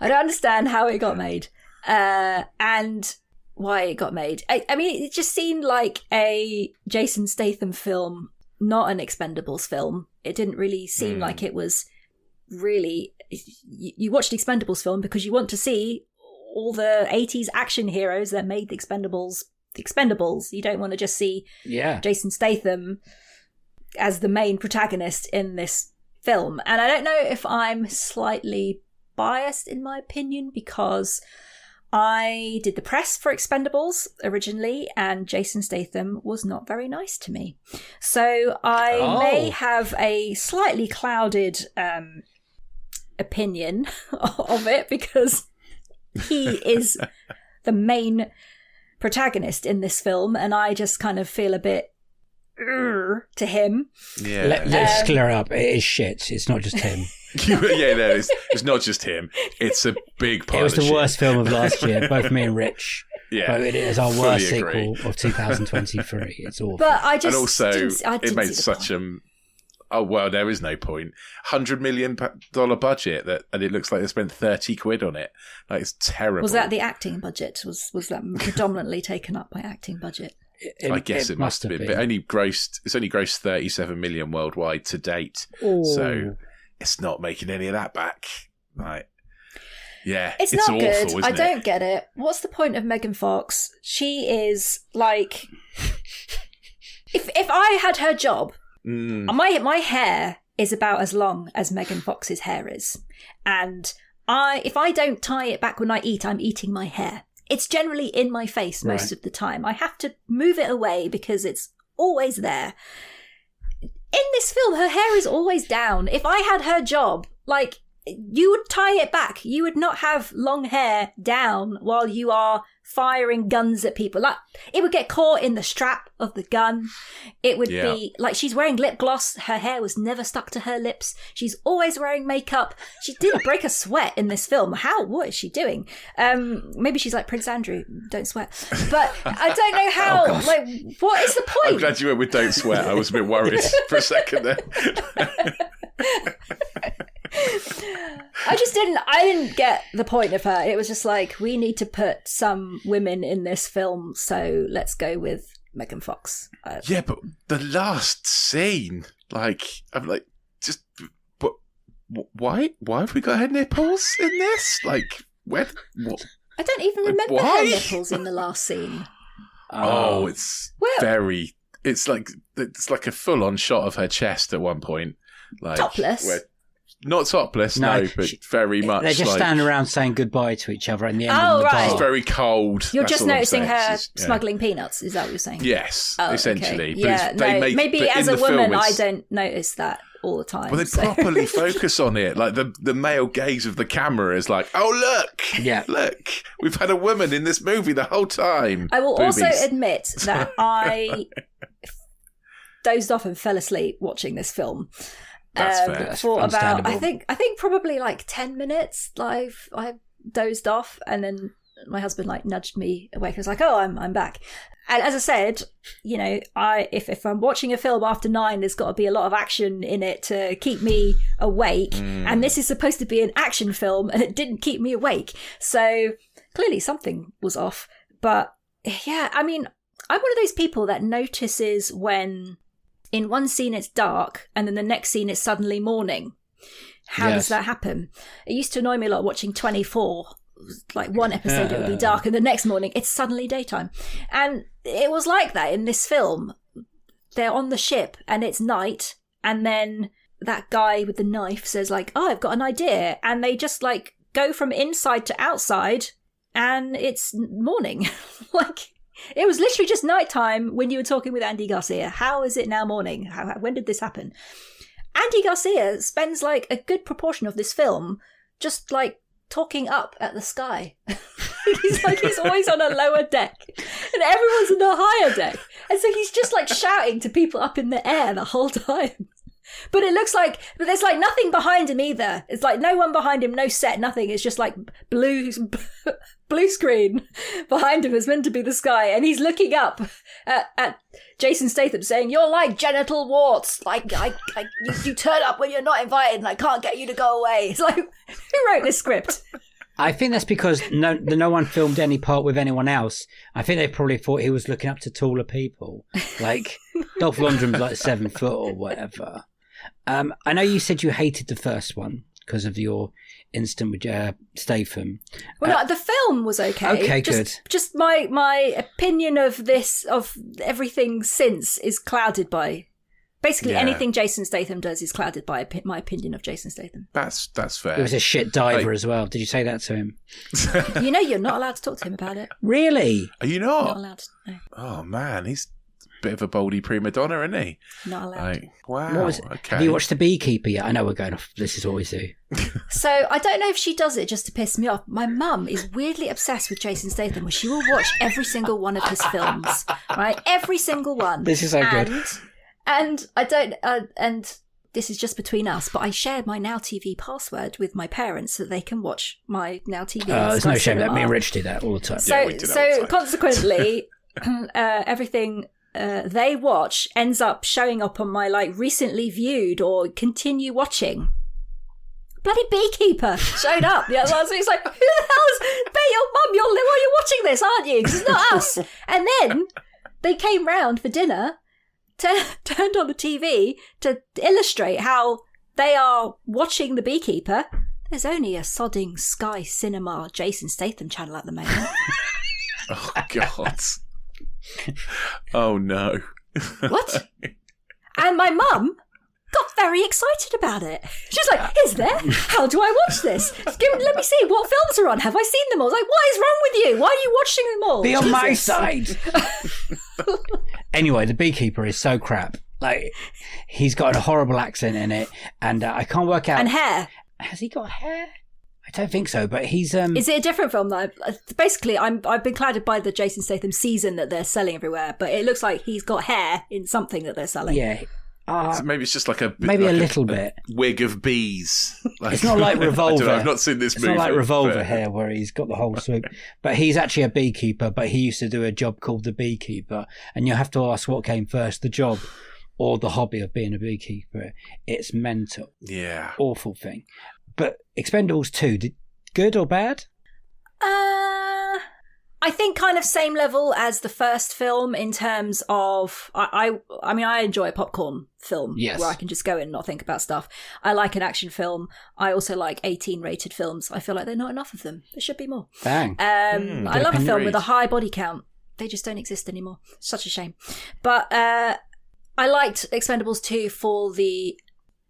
I don't understand how it got made. And why it got made. I mean, it just seemed like a Jason Statham film, not an Expendables film. It didn't really seem like it was really... You watched Expendables film because you want to see all the 80s action heroes that made the Expendables. You don't want to just see Jason Statham as the main protagonist in this film. And I don't know if I'm slightly biased in my opinion, because I did the press for Expendables originally, and Jason Statham was not very nice to me. So I may have a slightly clouded opinion of it, because he is the main protagonist in this film, and I just kind of feel a bit to him. Yeah. Let's clear up. It is shit. It's not just him. It's not just him. It's a big part. It was of the worst film of last year. Both me and Rich. Yeah, it is our worst sequel of 2023. It's awful. But I just and also it made such oh well, there is no point. $100 million budget and it looks like they spent 30 quid on it. Like, it's terrible. Was that the acting budget? Was that predominantly taken up by acting budget? I guess it must have been. But it's only grossed 37 million worldwide to date. Ooh. So it's not making any of that back. Right. Yeah. It's not awful, good. isn't I don't get it. What's the point of Megan Fox? She is like, if I had her job, my hair is about as long as Megan Fox's hair is. And if I don't tie it back when I eat, I'm eating my hair. It's generally in my face most of the time. I have to move it away because it's always there. In this film, her hair is always down. If I had her job, like, you would tie it back. You would not have long hair down while you are firing guns at people. Like, it would get caught in the strap of the gun. It would be like, she's wearing lip gloss. Her hair was never stuck to her lips. She's always wearing makeup. She didn't break a sweat in this film. What is she doing? Maybe she's like Prince Andrew, don't sweat. But I don't know how, what is the point? I'm glad you went with don't sweat. I was a bit worried for a second there. I didn't get the point of her. It was just like, we need to put some women in this film, so let's go with Megan Fox. Yeah, but the last scene, like, I'm like, just, but why have we got her nipples in this? Like, what? I don't even remember her nipples in the last scene. It's like a full-on shot of her chest at one point. Like, topless? Not topless, no, but very much. They just stand around saying goodbye to each other in the end of the bar. It's very cold. You're just noticing her smuggling peanuts, is that what you're saying? Yes, essentially. Okay. But maybe as a woman, I don't notice that all the time. Well, they properly focus on it. Like, the male gaze of the camera is like, oh, look, we've had a woman in this movie the whole time. I will also admit that I dozed off and fell asleep watching this film. That's fair. For about, I think probably like 10 minutes. I dozed off, and then my husband like nudged me awake. I was like, "Oh, I'm back." And as I said, you know, if I'm watching a film after 9, there's got to be a lot of action in it to keep me awake. And this is supposed to be an action film, and it didn't keep me awake. So clearly something was off. But yeah, I mean, I'm one of those people that notices when in one scene it's dark and then the next scene it's suddenly morning. How does that happen? It used to annoy me a lot watching 24. Like, one episode it would be dark and the next morning it's suddenly daytime. And it was like that in this film. They're on the ship and it's night, and then that guy with the knife says like, "Oh, I've got an idea." And they just like go from inside to outside and it's morning. Like, it was literally just nighttime when you were talking with Andy Garcia. How is it now morning? When did this happen? Andy Garcia spends like a good proportion of this film just like talking up at the sky. He's always on a lower deck and everyone's on a higher deck. And so he's just like shouting to people up in the air the whole time. But it looks like, but there's like nothing behind him either. It's like no one behind him, no set, nothing. It's just like blue screen behind him is meant to be the sky. And he's looking up at Jason Statham saying, "You're like genital warts. Like, you turn up when you're not invited and I can't get you to go away." It's like, who wrote this script? I think that's because no one filmed any part with anyone else. I think they probably thought he was looking up to taller people. Like, Dolph Lundgren's like 7 foot or whatever. I know you said you hated the first one because of your incident with Statham. Well, no, the film was okay. Okay, good. Just my opinion of everything since is clouded by... Basically, anything Jason Statham does is clouded by my opinion of Jason Statham. That's fair. He was a shit diver as well. Did you say that to him? You're not allowed to talk to him about it. Really? Are you not? Not allowed to, no. Oh, man, he's a bit of a boldy prima donna, isn't he? Not allowed. Wow, okay. Have you watched The Beekeeper yet? I know we're going off. This is what we do. So, I don't know if she does it just to piss me off. My mum is weirdly obsessed with Jason Statham, where she will watch every single one of his films. Right? Every single one. This is so good. And I don't, and this is just between us, but I share my Now TV password with my parents so they can watch my Now TV. There's no shame that me and Rich do that all the time. So consequently, everything they watch ends up showing up on my recently viewed or continue watching. Bloody Beekeeper showed up the other one. So he's like, who the hell's your mum? You're watching this, aren't you? Because it's not us. And then they came round for dinner. Turned on the TV to illustrate how they are watching The Beekeeper. There's only a sodding Sky Cinema Jason Statham channel at the moment. Oh, God. Oh, no. What? And my mum got very excited about it. She's like, is there? How do I watch this? Let me see. What films are on? Have I seen them all? I was like, what is wrong with you? Why are you watching them all? Be on my side. Anyway, The Beekeeper is so crap. He's got a horrible accent in it, and I can't work out. And hair. Has he got hair? I don't think so, but he's... Is it a different film, though? Basically, I've been clouded by the Jason Statham season that they're selling everywhere, but it looks like he's got hair in something that they're selling. Yeah. So maybe it's just a little bit wig of bees. It's not like Revolver. I've not seen this movie. It's not like Revolver hair where he's got the whole swoop. But he's actually a beekeeper. But he used to do a job called The Beekeeper, and you have to ask what came first, the job or the hobby of being a beekeeper. It's mental. Yeah, awful thing. But Expendables 2, good or bad? I think kind of same level as the first film in terms of, I mean, I enjoy a popcorn film where I can just go in and not think about stuff. I like an action film. I also like 18 rated films. I feel like there are not enough of them. There should be more. Bang. I love a film with a high body count. They just don't exist anymore. Such a shame. But I liked Expendables 2 for the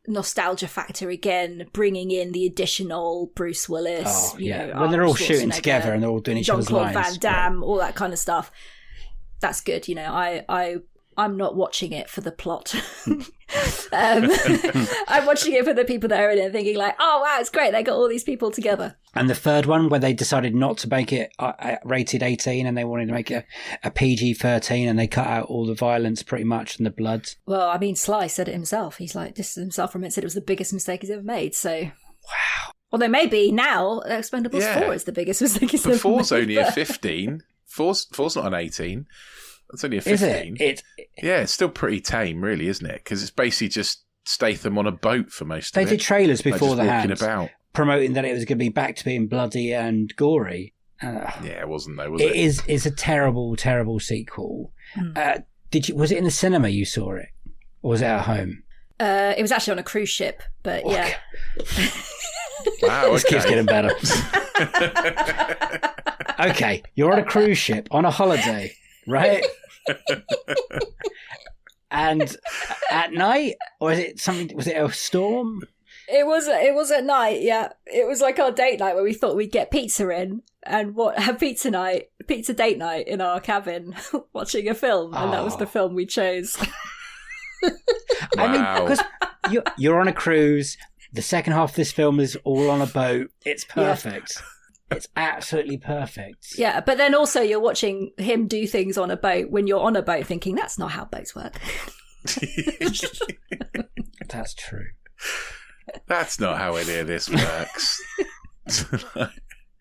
nostalgia factor again, bringing in the additional Bruce Willis. When they're all shooting together and they're all doing each other's lines. Jean-Claude Van Damme, all that kind of stuff. That's good. I'm not watching it for the plot. I'm watching it for the people that are in it, thinking oh wow, it's great. They got all these people together. And the third one, where they decided not to make it rated 18 and they wanted to make it a PG-13 and they cut out all the violence pretty much and the blood. Well, I mean, Sly said it himself. He's this himself from it, said it was the biggest mistake he's ever made. So, wow. Although maybe now Expendables 4 is the biggest mistake he's ever made. 4's only a 15. 4's not an 18. It's only a 15. Is it? It's still pretty tame, really, isn't it? Because it's basically just Statham on a boat for most of it. They did trailers before the hand, about. Promoting that it was going to be back to being bloody and gory. It wasn't though, was it? It's a terrible, terrible sequel. Was it in the cinema you saw it? Or was it at home? It was actually on a cruise ship, but yeah. Wow, okay. This keeps getting better. Okay, you're on a cruise ship on a holiday, right? And at night, or was it something? Was it a storm? It was at night. Yeah, it was like our date night where we thought we'd get pizza in and have pizza date night in our cabin, watching a film, and that was the film we chose. I mean, because you're on a cruise. The second half of this film is all on a boat. It's perfect. Yeah. It's absolutely perfect. Yeah, but then also you're watching him do things on a boat when you're on a boat thinking, that's not how boats work. That's true. That's not how any of this works.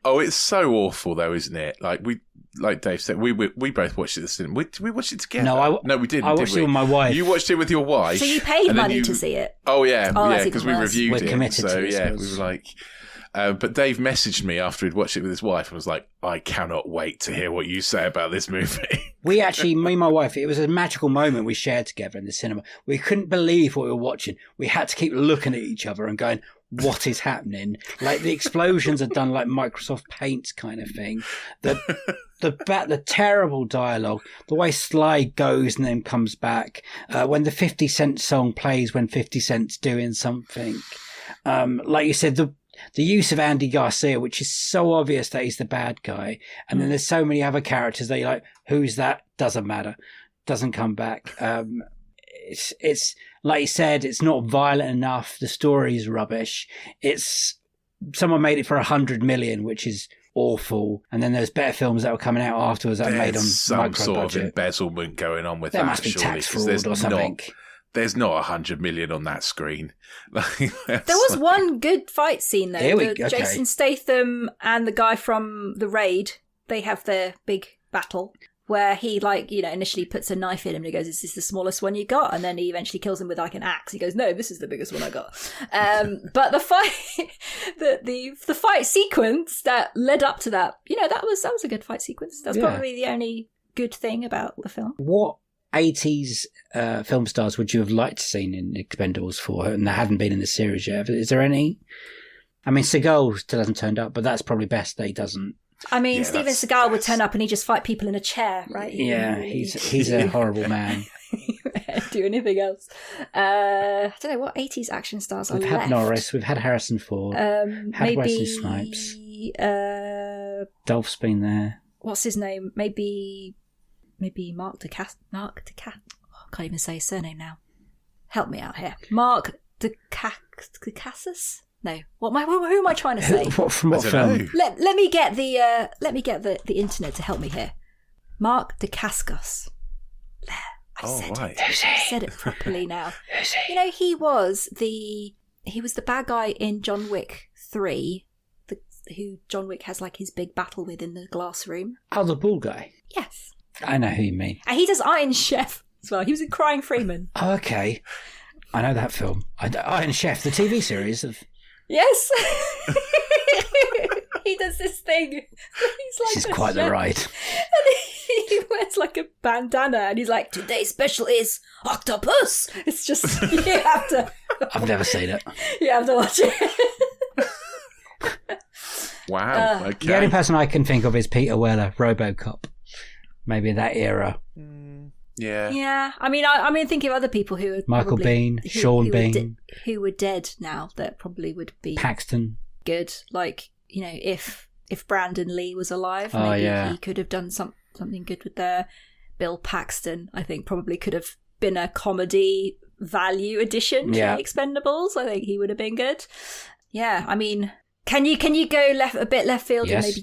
Oh, it's so awful though, isn't it? Like Dave said, we both watched it at the cinema. Did we watch it together? No, we didn't. I watched it with my wife. You watched it with your wife. So you paid money to see it? Oh yeah, that's because we reviewed it. We're committed to it. Yeah, we were like, But Dave messaged me after he'd watched it with his wife and was like, I cannot wait to hear what you say about this movie. We actually, me and my wife, it was a magical moment we shared together in the cinema. We couldn't believe what we were watching. We had to keep looking at each other and going, what is happening? Like the explosions are done like Microsoft Paint kind of thing. The terrible dialogue, the way Sly goes and then comes back, when the 50 Cent song plays when 50 Cent's doing something. Like you said, the use of Andy Garcia, which is so obvious that he's the bad guy. And then there's so many other characters that you're like, who's that? Doesn't matter. Doesn't come back. It's like you said, it's not violent enough. The story is rubbish. Someone made it for 100 million, which is awful. And then there's better films that were coming out afterwards that were made on some micro sort budget. of embezzlement going on with There that, must be surely, tax 'cause fraud or something. There's not 100 million on that screen. There was one good fight scene though. Okay. Jason Statham and the guy from The Raid, they have their big battle where he initially puts a knife in him and he goes, is this the smallest one you got? And then he eventually kills him with like an axe. He goes, no, this is the biggest one I got. But the fight, the fight sequence that led up to that, that was a good fight sequence. That's probably the only good thing about the film. What 80s film stars would you have liked to seen in Expendables 4 and that hadn't been in the series yet? Is there any? I mean, Seagal still hasn't turned up, but that's probably best that he doesn't. I mean, Steven Seagal would turn up and he'd just fight people in a chair, right? Yeah, he's a horrible man. Do anything else. I don't know what 80s action stars are left. We've had Norris, we've had Harrison Ford, had Wesley Snipes. Dolph's been there. What's his name? Maybe Mark DeCassis. I can't even say his surname now. Help me out here. Mark DeCassis? No. Who am I trying to say? From what film? Let me get the internet to help me here. Mark DeCascos. I said it properly now. He was the bad guy in John Wick 3, who John Wick has like his big battle with in the glass room. Oh, the bald guy. Yes. I know who you mean. And he does Iron Chef as well. He was in Crying Freeman. Oh, okay. I know that film. Iron Chef, the TV series of... Yes. He does this thing. He's like this is quite the ride. And he wears like a bandana and he's like, today's special is octopus. It's just, you have to... I've never seen it. You have to watch it. Wow. Okay. The only person I can think of is Peter Weller, RoboCop. Maybe that era. Yeah. Yeah. I mean, thinking of other people who are Michael Biehn, Sean Bean, who were dead now, that probably would be Paxton. Good. Like, if Brandon Lee was alive, maybe he could have done something good with there. Bill Paxton, I think, probably could have been a comedy value addition to Expendables. I think he would have been good. Yeah. I mean, can you go a bit left field and maybe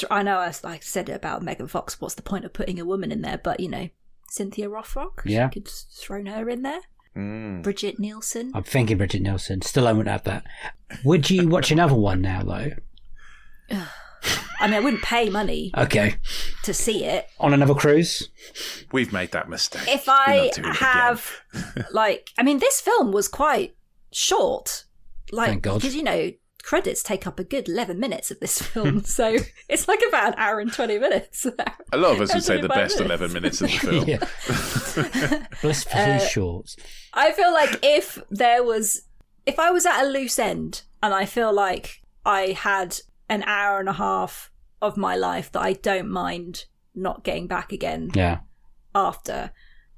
I know I said it about Megan Fox, what's the point of putting a woman in there, but Cynthia Rothrock, you could throw her in there. Bridget Nielsen. I'm thinking Bridget Nielsen. Still I wouldn't have that. Would you watch another one now though? I mean, I wouldn't pay money to see it. On another cruise? We've made that mistake. If I have this film was quite short. Thank God. Because credits take up a good 11 minutes of this film, so it's like about an hour and 20 minutes. A lot of us would say the best 11 minutes of the film. Blissfully short. I feel like if I was at a loose end and I feel like I had an hour and a half of my life that I don't mind not getting back again after,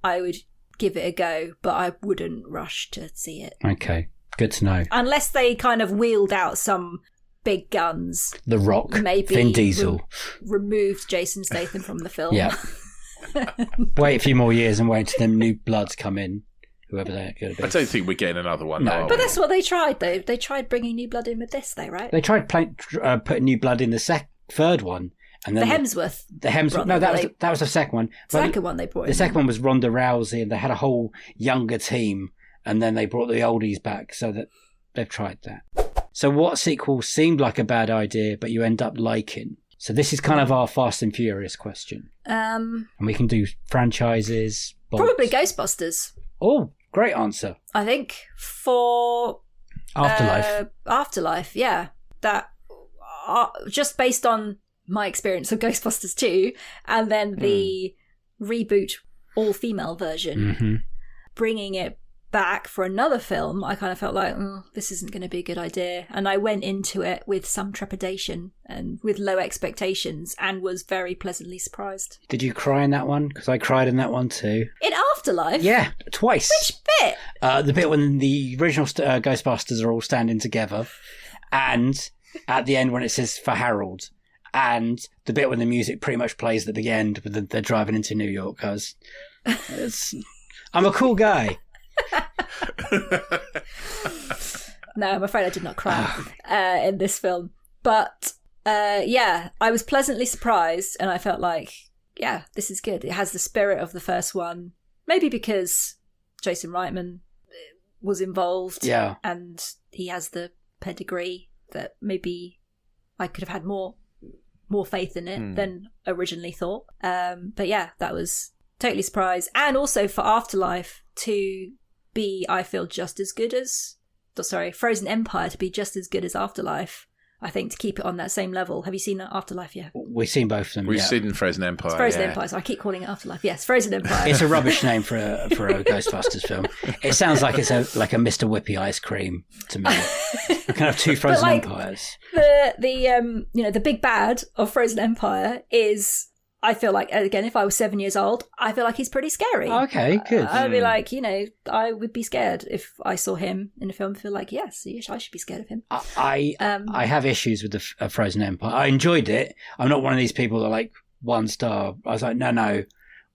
I would give it a go, but I wouldn't rush to see it. Okay. Good to know. Unless they kind of wheeled out some big guns. The Rock, maybe Vin Diesel. Removed Jason Statham from the film. Yeah. Wait a few more years and wait till them new bloods come in, whoever they're going to be. I don't think we're getting another one. No. But that's what they tried, though. They tried bringing new blood in with this, though, right? They tried putting new blood in the third one. And then the Hemsworth. No, that was the second one. The second one they brought in. The second one was Ronda Rousey, and they had a whole younger team. And then they brought the oldies back, so that they've tried that. So what sequel seemed like a bad idea, but you end up liking? So this is kind of our Fast and Furious question. And we can do franchises. Probably Ghostbusters. Oh, great answer. I think for... Afterlife. Yeah. That just based on my experience of Ghostbusters 2 and then the reboot all-female version, bringing it back for another film, I kind of felt like, this isn't going to be a good idea. And I went into it with some trepidation and with low expectations and was very pleasantly surprised. Did you cry in that one? Because I cried in that one too. In Afterlife? Yeah, twice. Which bit? The bit when the original Ghostbusters are all standing together, and at the end when it says for Harold, and the bit when the music pretty much plays at the end when they're driving into New York. I'm a cool guy. No, I'm afraid I did not cry in this film. But I was pleasantly surprised and I felt like, yeah, this is good. It has the spirit of the first one. Maybe because Jason Reitman was involved and he has the pedigree that maybe I could have had more faith in it than originally thought. But yeah, that was totally surprised. And also for Afterlife to be, I feel, just as good as... Frozen Empire to be just as good as Afterlife. I think to keep it on that same level. Have you seen Afterlife yet? We've seen both of them. We've seen Frozen Empire. It's Frozen Empire, so I keep calling it Afterlife. Yes, Frozen Empire. It's a rubbish name for a Ghostbusters film. It sounds like it's like a Mr. Whippy ice cream to me. We can have two Frozen Empires. The big bad of Frozen Empire is, I feel like, again, if I was 7 years old, I feel like he's pretty scary. Okay, good. I'd be like, I would be scared if I saw him in a film. I feel like, yes, I should be scared of him. I have issues with the Frozen Empire. I enjoyed it. I'm not one of these people that like 1 star. I was like, no,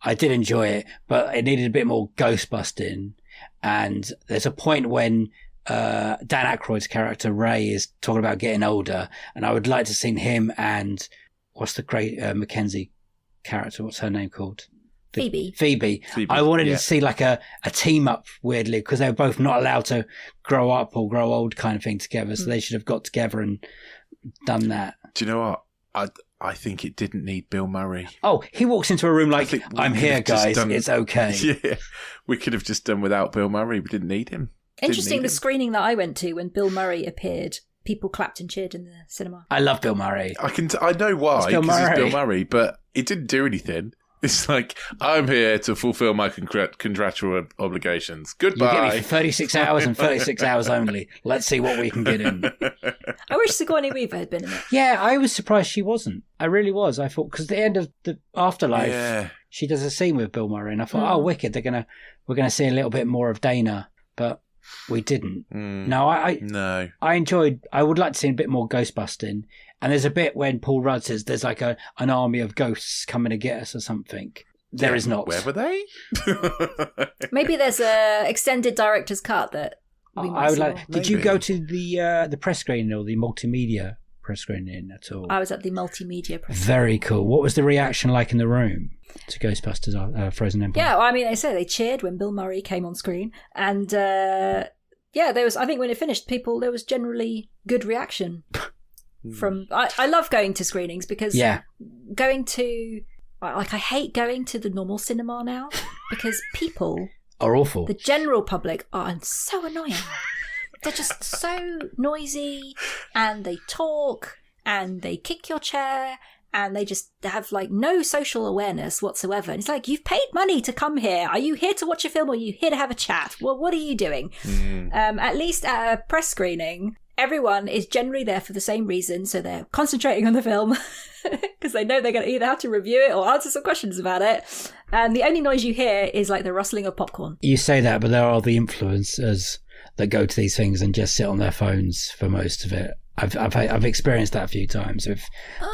I did enjoy it, but it needed a bit more ghost busting. And there's a point when Dan Aykroyd's character Ray is talking about getting older, and I would like to see him and what's the great Mackenzie character, what's her name called? Phoebe. I wanted to see like a team up weirdly, because they were both not allowed to grow up or grow old kind of thing together, so they should have got together and done that. Do you know what? I think it didn't need Bill Murray. Oh, he walks into a room like, I'm here, guys, it's okay. Yeah, we could have just done without Bill Murray. We didn't need him. Interesting, the screening that I went to when Bill Murray appeared, people clapped and cheered in the cinema. I love Bill Murray. I know why, because he's Bill Murray, but it didn't do anything. It's like, I'm here to fulfill my contractual obligations. Goodbye. You get me for 36 hours and 36 hours only. Let's see what we can get in. I wish Sigourney Weaver had been in it. Yeah, I was surprised she wasn't. I really was. I thought, because at the end of the Afterlife, she does a scene with Bill Murray, and I thought, wicked, we're gonna see a little bit more of Dana, but we didn't. No, I enjoyed. I would like to see a bit more ghost busting. And there's a bit when Paul Rudd says there's like an army of ghosts coming to get us or something. There is not. Where were they? Maybe there's a extended director's cut that we might see more. Did you go to the press screening or the multimedia press screening at all? I was at the multimedia press screening. Very cool. What was the reaction like in the room to Ghostbusters Frozen Empire? Yeah, well, I mean, they cheered when Bill Murray came on screen. And there was, I think when it finished, there was generally good reaction. I love going to screenings because going to, I hate going to the normal cinema now because people are awful. The general public are so annoying. They're just so noisy, and they talk and they kick your chair and they just have like no social awareness whatsoever. And it's like, you've paid money to come here. Are you here to watch a film or are you here to have a chat? Well, what are you doing? At least at a press screening, everyone is generally there for the same reason, so they're concentrating on the film because they know they're going to either have to review it or answer some questions about it. And the only noise you hear is like the rustling of popcorn. You say that, but there are the influencers that go to these things and just sit on their phones for most of it. I've experienced that a few times with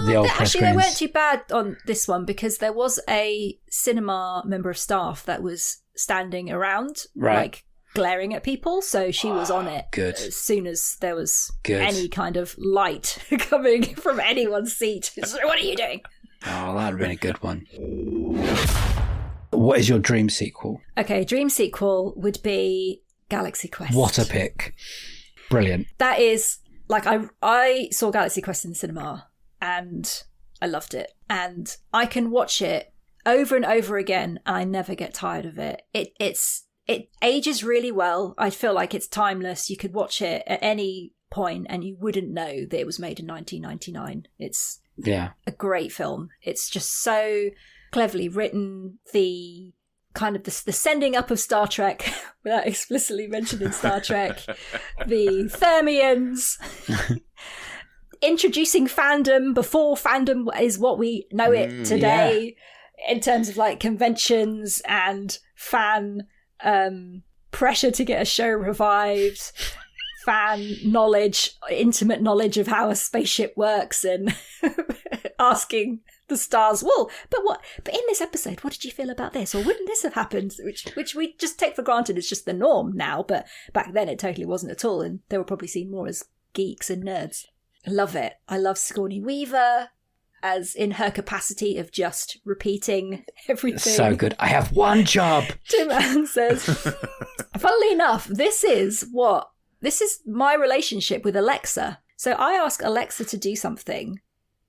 the old press screens. Actually, they weren't too bad on this one because there was a cinema member of staff that was standing around, like glaring at people, so she was on it as soon as there was any kind of light coming from anyone's seat. So, what are you doing? Oh, that would have been a good one. What is your dream sequel? Okay, dream sequel would be Galaxy Quest. What a pick. Brilliant. That is, like, I saw Galaxy Quest in the cinema and I loved it, and I can watch it over and over again and I never get tired of it. It ages really well. I feel like it's timeless. You could watch it at any point and you wouldn't know that it was made in 1999. It's a great film. It's just so cleverly written. The kind of the sending up of Star Trek without explicitly mentioning Star Trek. The Thermians. Introducing fandom before fandom is what we know it today in terms of like conventions and fan pressure to get a show revived, fan knowledge, intimate knowledge of how a spaceship works, and asking the stars, well, but in this episode, what did you feel about this? Or wouldn't this have happened? Which we just take for granted is just the norm now, but back then it totally wasn't at all, and they were probably seen more as geeks and nerds. I love it. I love Sigourney Weaver as in her capacity of just repeating everything. So good. I have one job. Tim Allen says, funnily enough, this is my relationship with Alexa. So I ask Alexa to do something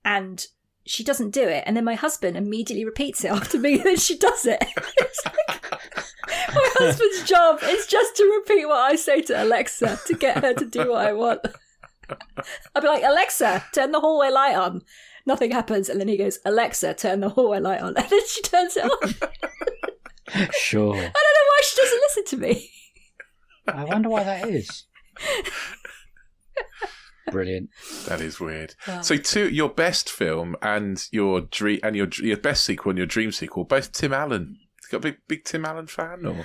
and she doesn't do it. And then my husband immediately repeats it after me and then she does it. It's like, my husband's job is just to repeat what I say to Alexa to get her to do what I want. I'll be like, Alexa, turn the hallway light on. Nothing happens. And then he goes, Alexa, turn the hallway light on. And then she turns it on. Sure. I don't know why she doesn't listen to me. I wonder why that is. Brilliant. That is weird. Wow. So, your best film and your best sequel and your dream sequel, both Tim Allen. Got a big Tim Allen fan, or?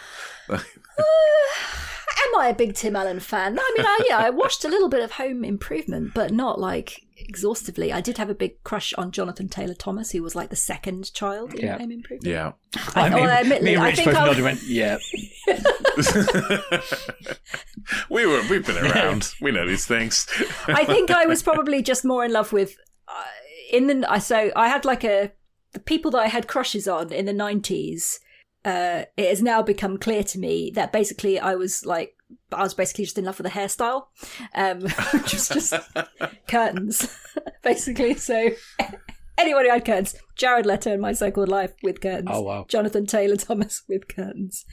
Am I a big Tim Allen fan? I mean, I watched a little bit of Home Improvement, but not like exhaustively. I did have a big crush on Jonathan Taylor Thomas, who was like the second child in Home Improvement. Yeah. Me and Rich both nodded and went, yeah. We've been around. We know these things. I think I was probably just more in love with so I had like the people that I had crushes on in the 90s. It has now become clear to me that basically I was basically just in love with the hairstyle, which was just curtains, basically. So anyone who had curtains, Jared Leto in My So-Called Life with curtains. Oh, wow. Jonathan Taylor Thomas with curtains.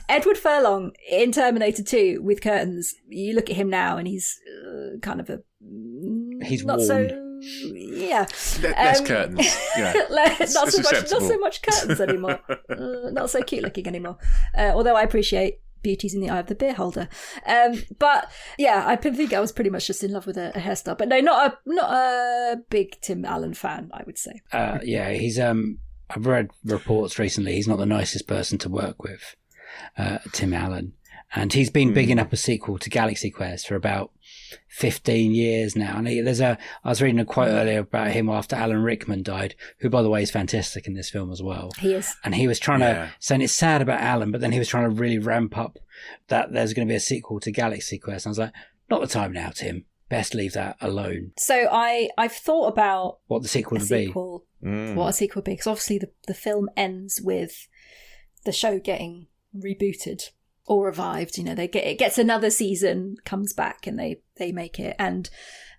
Edward Furlong in Terminator 2 with curtains. You look at him now and he's kind of he's not worn. So... Yeah, less curtains. Yeah, not so much curtains anymore. Not so cute looking anymore. Although I appreciate beauty's in the eye of the beer holder. But yeah, I think I was pretty much just in love with a hairstyle. But no, not a big Tim Allen fan, I would say. Yeah, he's. I've read reports recently. He's not the nicest person to work with, Tim Allen, and he's been bigging up a sequel to Galaxy Quest for about 15 years now. And I was reading a quote earlier about him after Alan Rickman died, who, by the way, is fantastic in this film as well. He is. And he was trying to, saying it's sad about Alan, but then he was trying to really ramp up that there's going to be a sequel to Galaxy Quest. And I was like, not the time now, Tim. Best leave that alone. So I've thought about what the sequel would be. What a sequel would be. Because obviously the film ends with the show getting rebooted or revived. You know, it gets another season, comes back, and they make it. And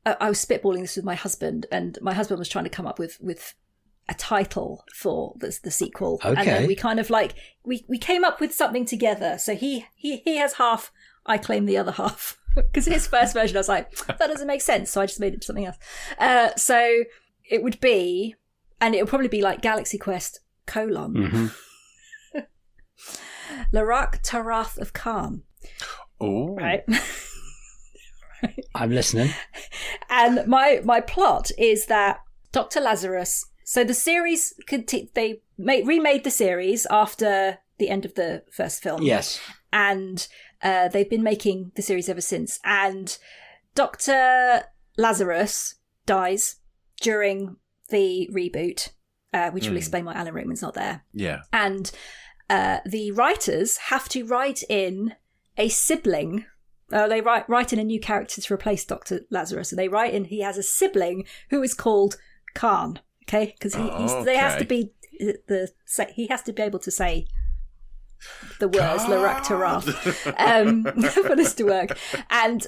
I was spitballing this with my husband, and my husband was trying to come up with a title for the sequel. Okay. And then we kind of like we came up with something together. So he has half, I claim the other half. Because his first version, I was like, that doesn't make sense. So I just made it something else. So it would be, and it would probably be like Galaxy Quest : Mm-hmm. Larak Tarath of Khan. Oh. Right. I'm listening. And my plot is that Dr. Lazarus, so the series, they remade the series after the end of the first film. Yes. And they've been making the series ever since. And Dr. Lazarus dies during the reboot, which will explain why Alan Rickman's not there. Yeah. And the writers have to write in a sibling. They write in a new character to replace Dr. Lazarus. So they write in he has a sibling who is called Khan. Okay, because they have to be he has to be able to say the words Larak Tarath for this to work. And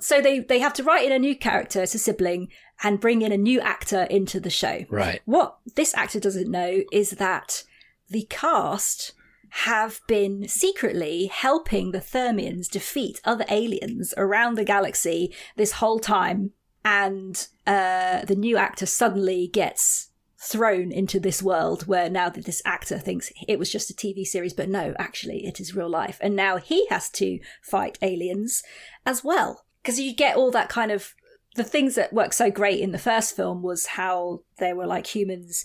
so they have to write in a new character as a sibling and bring in a new actor into the show. Right. What this actor doesn't know is that the cast have been secretly helping the Thermians defeat other aliens around the galaxy this whole time. And the new actor suddenly gets thrown into this world where now that this actor thinks it was just a TV series, but no, actually it is real life. And now he has to fight aliens as well. Because you get all that kind of, the things that worked so great in the first film was how they were like humans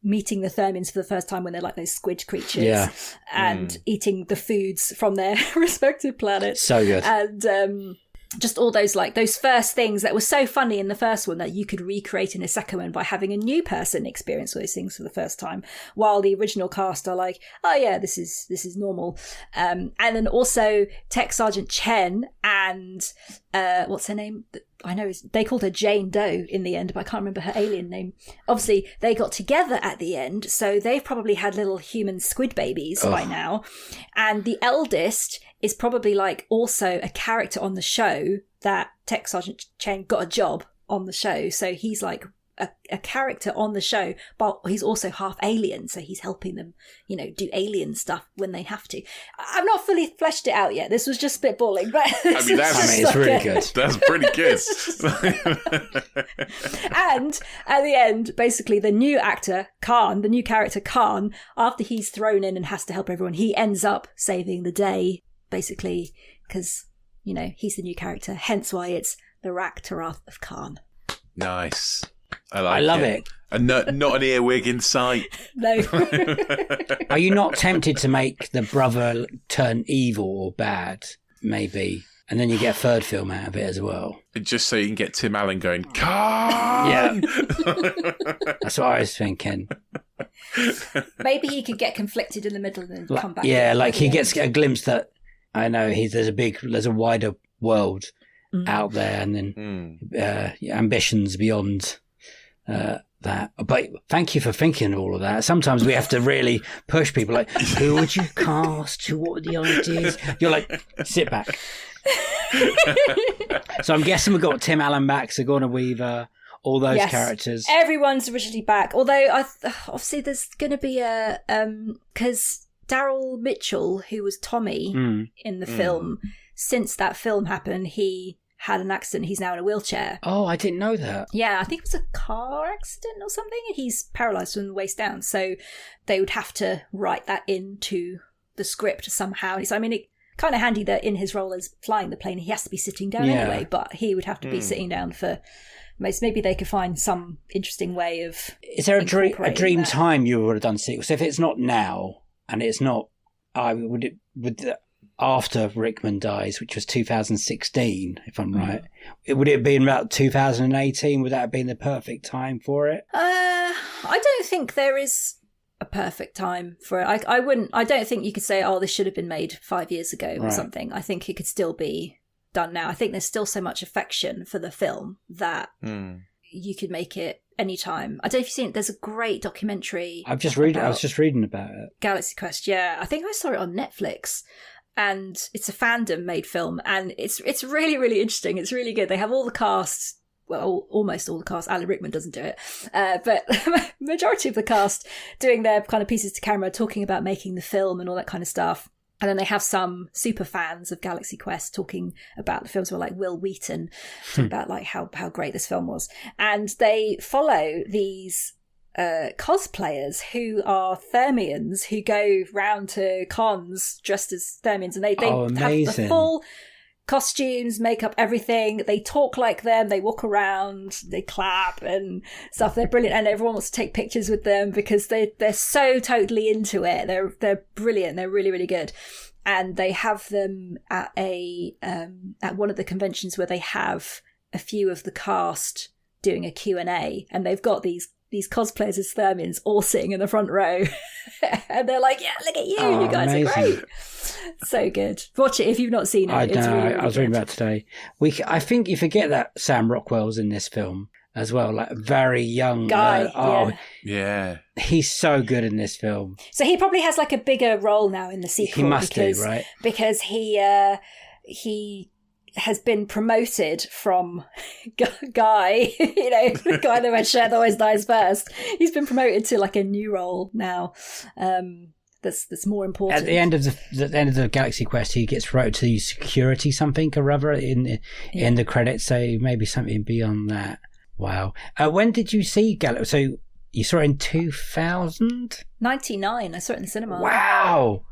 meeting the Thermians for the first time when they're like those squid creatures and eating the foods from their respective planets. So good. And just all those like those first things that were so funny in the first one that you could recreate in a second one by having a new person experience those things for the first time, while the original cast are like, oh yeah, this is normal. And then also Tech Sergeant Chen and what's her name? I know they called her Jane Doe in the end, but I can't remember her alien name. Obviously, they got together at the end, so they've probably had little human squid babies by now. And the eldest is probably like also a character on the show that Tech Sergeant Chen got a job on the show. So he's like a character on the show, but he's also half alien. So he's helping them, you know, do alien stuff when they have to. I've not fully fleshed it out yet. This was just spitballing, but it's really good. That's pretty good. And at the end, basically the new actor, Khan, the new character Khan, after he's thrown in and has to help everyone, he ends up saving the day, basically, because, you know, he's the new character. Hence why it's the Wrath of Khan. Nice. I love it. And not an earwig in sight. No. Are you not tempted to make the brother turn evil or bad, maybe? And then you get a third film out of it as well. Just so you can get Tim Allen going, Khan! Yeah. That's what I was thinking. Maybe he could get conflicted in the middle and then come back. Yeah, like he gets a glimpse that, I know, there's a wider world out there, and then ambitions beyond that. But thank you for thinking of all of that. Sometimes we have to really push people, like, who would you cast? What are the ideas? You're like, sit back. So I'm guessing we've got Tim Allen back, Sigourney Weaver, all those characters. Everyone's originally back. Although obviously there's going to be a because Daryl Mitchell, who was Tommy in the film, since that film happened, he had an accident. He's now in a wheelchair. Oh, I didn't know that. Yeah, I think it was a car accident or something, and he's paralysed from the waist down. So they would have to write that into the script somehow. So I mean, it kind of handy that in his role as flying the plane, he has to be sitting down anyway, but he would have to be sitting down for most. Maybe they could find some interesting way of. Is there a dream time you would have done sequels? So if it's not now, and it's not, after Rickman dies, which was 2016, if I'm right, would it have been about 2018? Would that have been the perfect time for it? I don't think there is a perfect time for it. I don't think you could say, oh, this should have been made 5 years ago or something. I think it could still be done now. I think there's still so much affection for the film that you could make it anytime. I don't know if you've seen it. There's a great documentary. I was just reading about it. Galaxy Quest, yeah. I think I saw it on Netflix. And it's a fandom-made film, and it's really, really interesting. It's really good. They have all the cast, well, almost all the cast. Alan Rickman doesn't do it, but majority of the cast doing their kind of pieces to camera, talking about making the film and all that kind of stuff. And then they have some super fans of Galaxy Quest talking about the films, like Will Wheaton, talking about like how great this film was. And they follow these cosplayers who are Thermians who go round to cons dressed as Thermians, and they have the full costumes, makeup, everything. They talk like them, they walk around, they clap and stuff. They're brilliant, and everyone wants to take pictures with them because they're so totally into it. They're brilliant. They're really, really good. And they have them at at one of the conventions where they have a few of the cast doing a Q&A, and they've got these cosplayers as Thermians all sitting in the front row. And they're like, yeah, look at you. You guys are great. So good. Watch it if you've not seen it. I know. Really, really I was reading about it today. I think you forget that Sam Rockwell's in this film as well. Like a very young guy. Yeah. He's so good in this film. So he probably has like a bigger role now in the sequel. He must do, right? Because he has been promoted from Guy, the guy that went Share the Always Dies First. He's been promoted to like a new role now. that's more important. At the end of the Galaxy Quest, he gets wrote to security something or other in the credits. So maybe something beyond that. Wow. When did you see Galaxy? So you saw it in 2000? 99. I saw it in the cinema. Wow.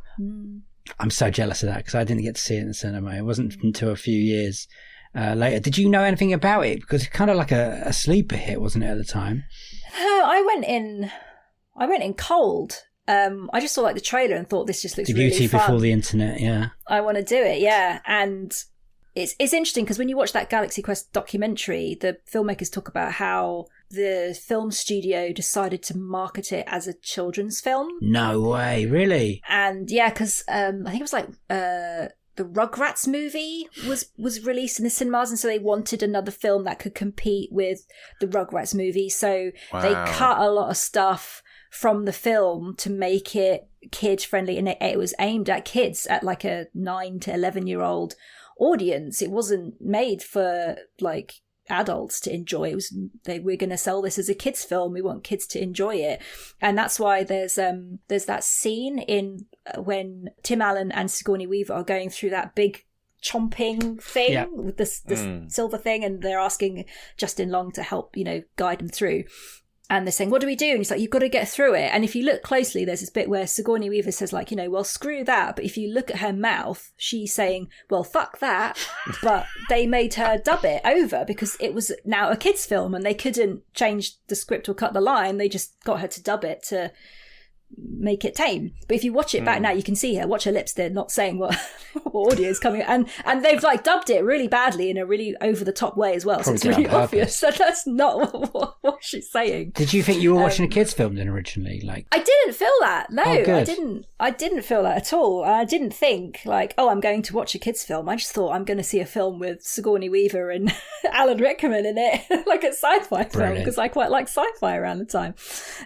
I'm so jealous of that because I didn't get to see it in the cinema. It wasn't until a few years later. Did you know anything about it? Because it's kind of like a sleeper hit, wasn't it, at the time? No, I went in cold. I just saw like the trailer and thought this just looks really fun. The beauty before the internet, yeah. I want to do it, yeah. And it's interesting because when you watch that Galaxy Quest documentary, the filmmakers talk about how the film studio decided to market it as a children's film. No way, really? And yeah, because I think it was like the Rugrats movie was released in the cinemas, and so they wanted another film that could compete with the Rugrats movie. So they cut a lot of stuff from the film to make it kid friendly, and it was aimed at kids, at like a 9 to 11-year-old audience. It wasn't made for like adults to enjoy. We're going to sell this as a kids film. We want kids to enjoy it, and that's why there's that scene in when Tim Allen and Sigourney Weaver are going through that big chomping thing with this silver thing, and they're asking Justin Long to help guide them through. And they're saying, what do we do? And he's like, you've got to get through it. And if you look closely, there's this bit where Sigourney Weaver says like, well, screw that. But if you look at her mouth, she's saying, well, fuck that. But they made her dub it over because it was now a kid's film and they couldn't change the script or cut the line. They just got her to dub it to make it tame. But if you watch it back now, you can see her, watch her lips, they're not saying what audio is coming, and they've like dubbed it really badly in a really over the top way as well. Probably so it's really obvious that that's not what she's saying. Did you think you were watching a kids film then originally? Like, I didn't feel that. No, oh, I didn't feel that at all. I didn't think like, oh, I'm going to watch a kids film. I just thought I'm going to see a film with Sigourney Weaver and Alan Rickman in it, like a sci-fi film, because I quite like sci-fi around the time.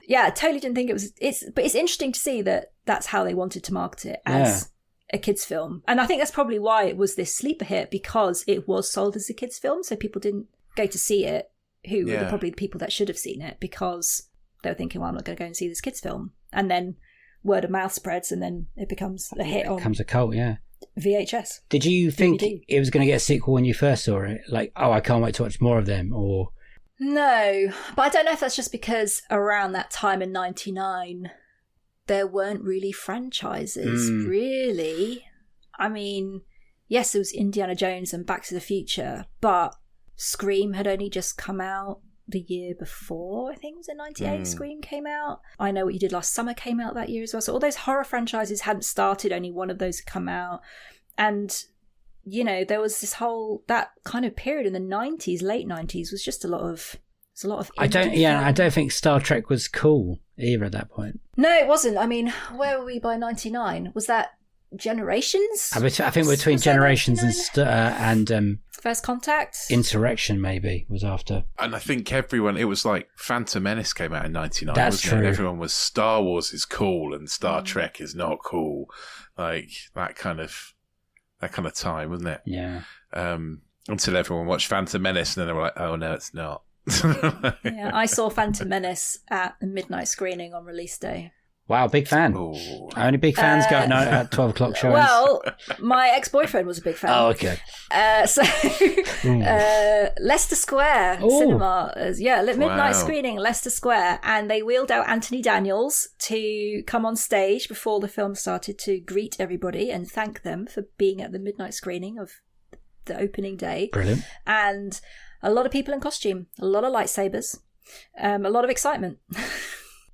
Yeah, I totally didn't think it was. But it's interesting to see that that's how they wanted to market it, as a kids film. And I think that's probably why it was this sleeper hit, because it was sold as a kids film, so people didn't go to see it who were probably the people that should have seen it, because they were thinking, well, I'm not going to go and see this kids film. And then word of mouth spreads, and then it becomes a hit on... It becomes a cult, yeah. VHS. Did you think it was going to get a sequel when you first saw it? Like, oh, I can't wait to watch more of them, or... No, but I don't know if that's just because around that time in 99... there weren't really franchises, really. I mean, yes, it was Indiana Jones and Back to the Future, but Scream had only just come out the year before. I think it was in 98 Scream came out. I Know What You Did Last Summer came out that year as well. So all those horror franchises hadn't started, only one of those had come out. And, there was this whole, that kind of period in the 90s, late 90s, was just a lot of... I don't think Star Trek was cool either at that point. No, it wasn't. I mean, where were we by 99? Was that Generations? I think between Generations and First Contact? Insurrection maybe was after. And I think everyone, it was like Phantom Menace came out in 99. That's wasn't true. It? And everyone was Star Wars is cool and Star Trek is not cool. Like that kind of time, wasn't it? Yeah. Until everyone watched Phantom Menace, and then they were like, oh no, it's not. Yeah, I saw Phantom Menace at the midnight screening on release day. Wow, big fan. Ooh. Only big fans go at 12 o'clock showings. Well, my ex-boyfriend was a big fan. Oh, okay. Leicester Square Cinema, midnight screening, Leicester Square, and they wheeled out Anthony Daniels to come on stage before the film started to greet everybody and thank them for being at the midnight screening of the opening day. Brilliant. And a lot of people in costume, a lot of lightsabers, a lot of excitement.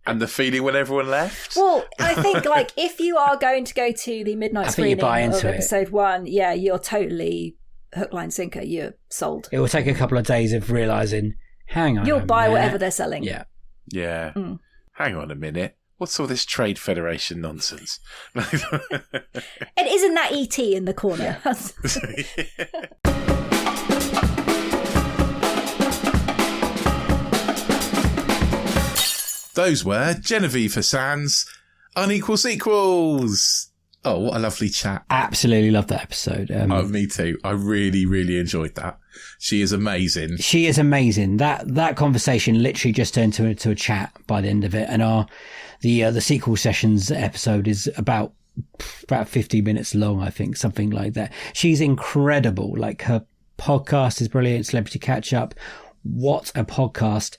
And the feeling when everyone left? Well, I think like if you are going to go to the midnight screening of episode 1, yeah, you're totally hook, line, sinker. You're sold. It will take a couple of days of realising, hang on. You'll buy whatever they're selling. Yeah. Yeah. Hang on a minute. What's all this Trade Federation nonsense? And isn't that E.T. in the corner? Those were Genevieve Hassan's Unequal Sequels. Oh, what a lovely chat. Absolutely love that episode. Me too. I really, really enjoyed that. She is amazing. She is amazing. That conversation literally just turned into a chat by the end of it. And the sequel sessions episode is about 50 minutes long, I think, something like that. She's incredible. Like, her podcast is brilliant. Celebrity Catch Up. What a podcast.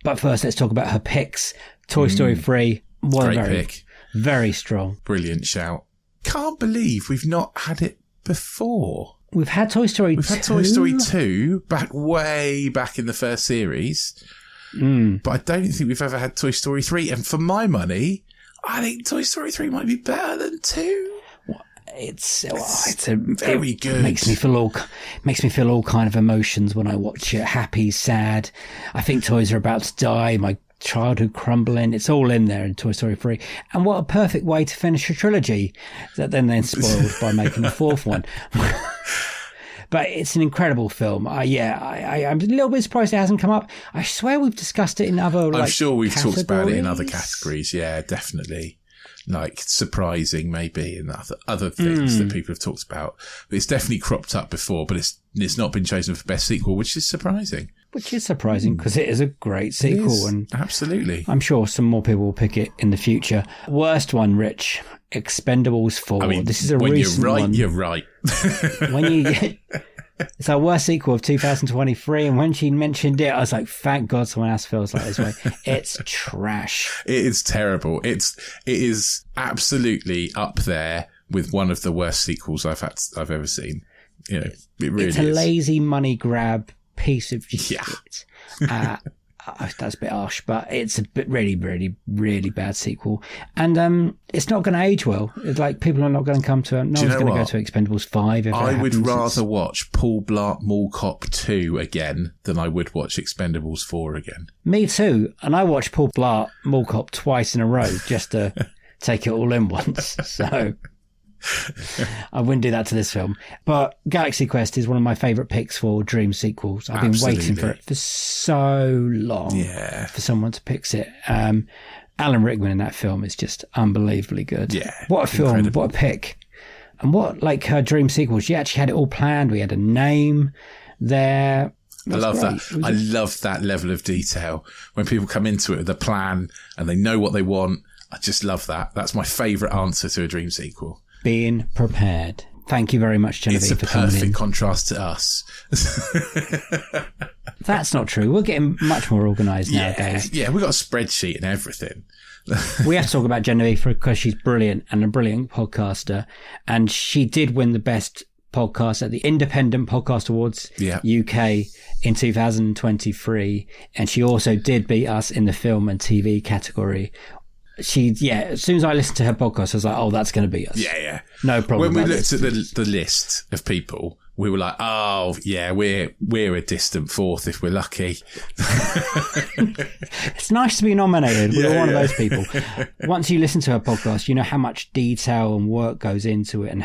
But first, let's talk about her picks. Toy Story 3. Great pick. Very strong. Brilliant shout. Can't believe we've not had it before. We've had Toy Story 2. We've had Toy Story 2 way back in the first series. But I don't think we've ever had Toy Story 3. And for my money, I think Toy Story 3 might be better than 2. It's very good. Makes me feel all kind of emotions when I watch it. Happy, sad. I think toys are about to die. My childhood crumbling. It's all in there in Toy Story 3. And what a perfect way to finish a trilogy that then spoiled by making a fourth one. But it's an incredible film. I'm a little bit surprised it hasn't come up. I swear we've discussed it in other I'm sure we've categories. talked about it in other categories. Yeah, definitely. Like surprising maybe and other things that people have talked about. But it's definitely cropped up before, but it's not been chosen for best sequel, which is surprising. Which is surprising because it is a great sequel. And absolutely. I'm sure some more people will pick it in the future. Worst one, Rich. Expendables 4. I mean, this is a recent one. You're right. It's our worst sequel of 2023, and when she mentioned it, I was like, thank God someone else feels like this way. It's trash. It is terrible. It is absolutely up there with one of the worst sequels I've ever seen. You know, it really is. It's a lazy money grab piece of shit. Yeah. That's a bit harsh, but it's a bit really, really, really bad sequel. And it's not going to age well. It's like people are not going to come to it. No one's going to go to Expendables 5. I would rather watch Paul Blart Mall Cop 2 again than I would watch Expendables 4 again. Me too. And I watched Paul Blart Mall Cop twice in a row just to take it all in once. So I wouldn't do that to this film. But Galaxy Quest is one of my favourite picks for dream sequels. I've been waiting for it for so long for someone to pick it. Alan Rickman in that film is just unbelievably good. Yeah. What a film, incredible. What a pick. And what, like her dream sequel, she actually had it all planned. We had a name there. I love that. I love that level of detail. When people come into it with a plan and they know what they want, I just love that. That's my favourite answer to a dream sequel. Being prepared. Thank you very much, Genevieve, for coming in. It's a perfect contrast to us. That's not true. We're getting much more organised nowadays. Yeah, we've got a spreadsheet and everything. We have to talk about Genevieve because she's brilliant and a brilliant podcaster. And she did win the best podcast at the Independent Podcast Awards UK in 2023. And she also did beat us in the film and TV category. As soon as I listened to her podcast, I was like, oh, that's going to be us. Yeah. No problem. When we looked at the list of people, we were like, oh, yeah, we're a distant fourth if we're lucky. It's nice to be nominated. We're one of those people. Once you listen to her podcast, you know how much detail and work goes into it and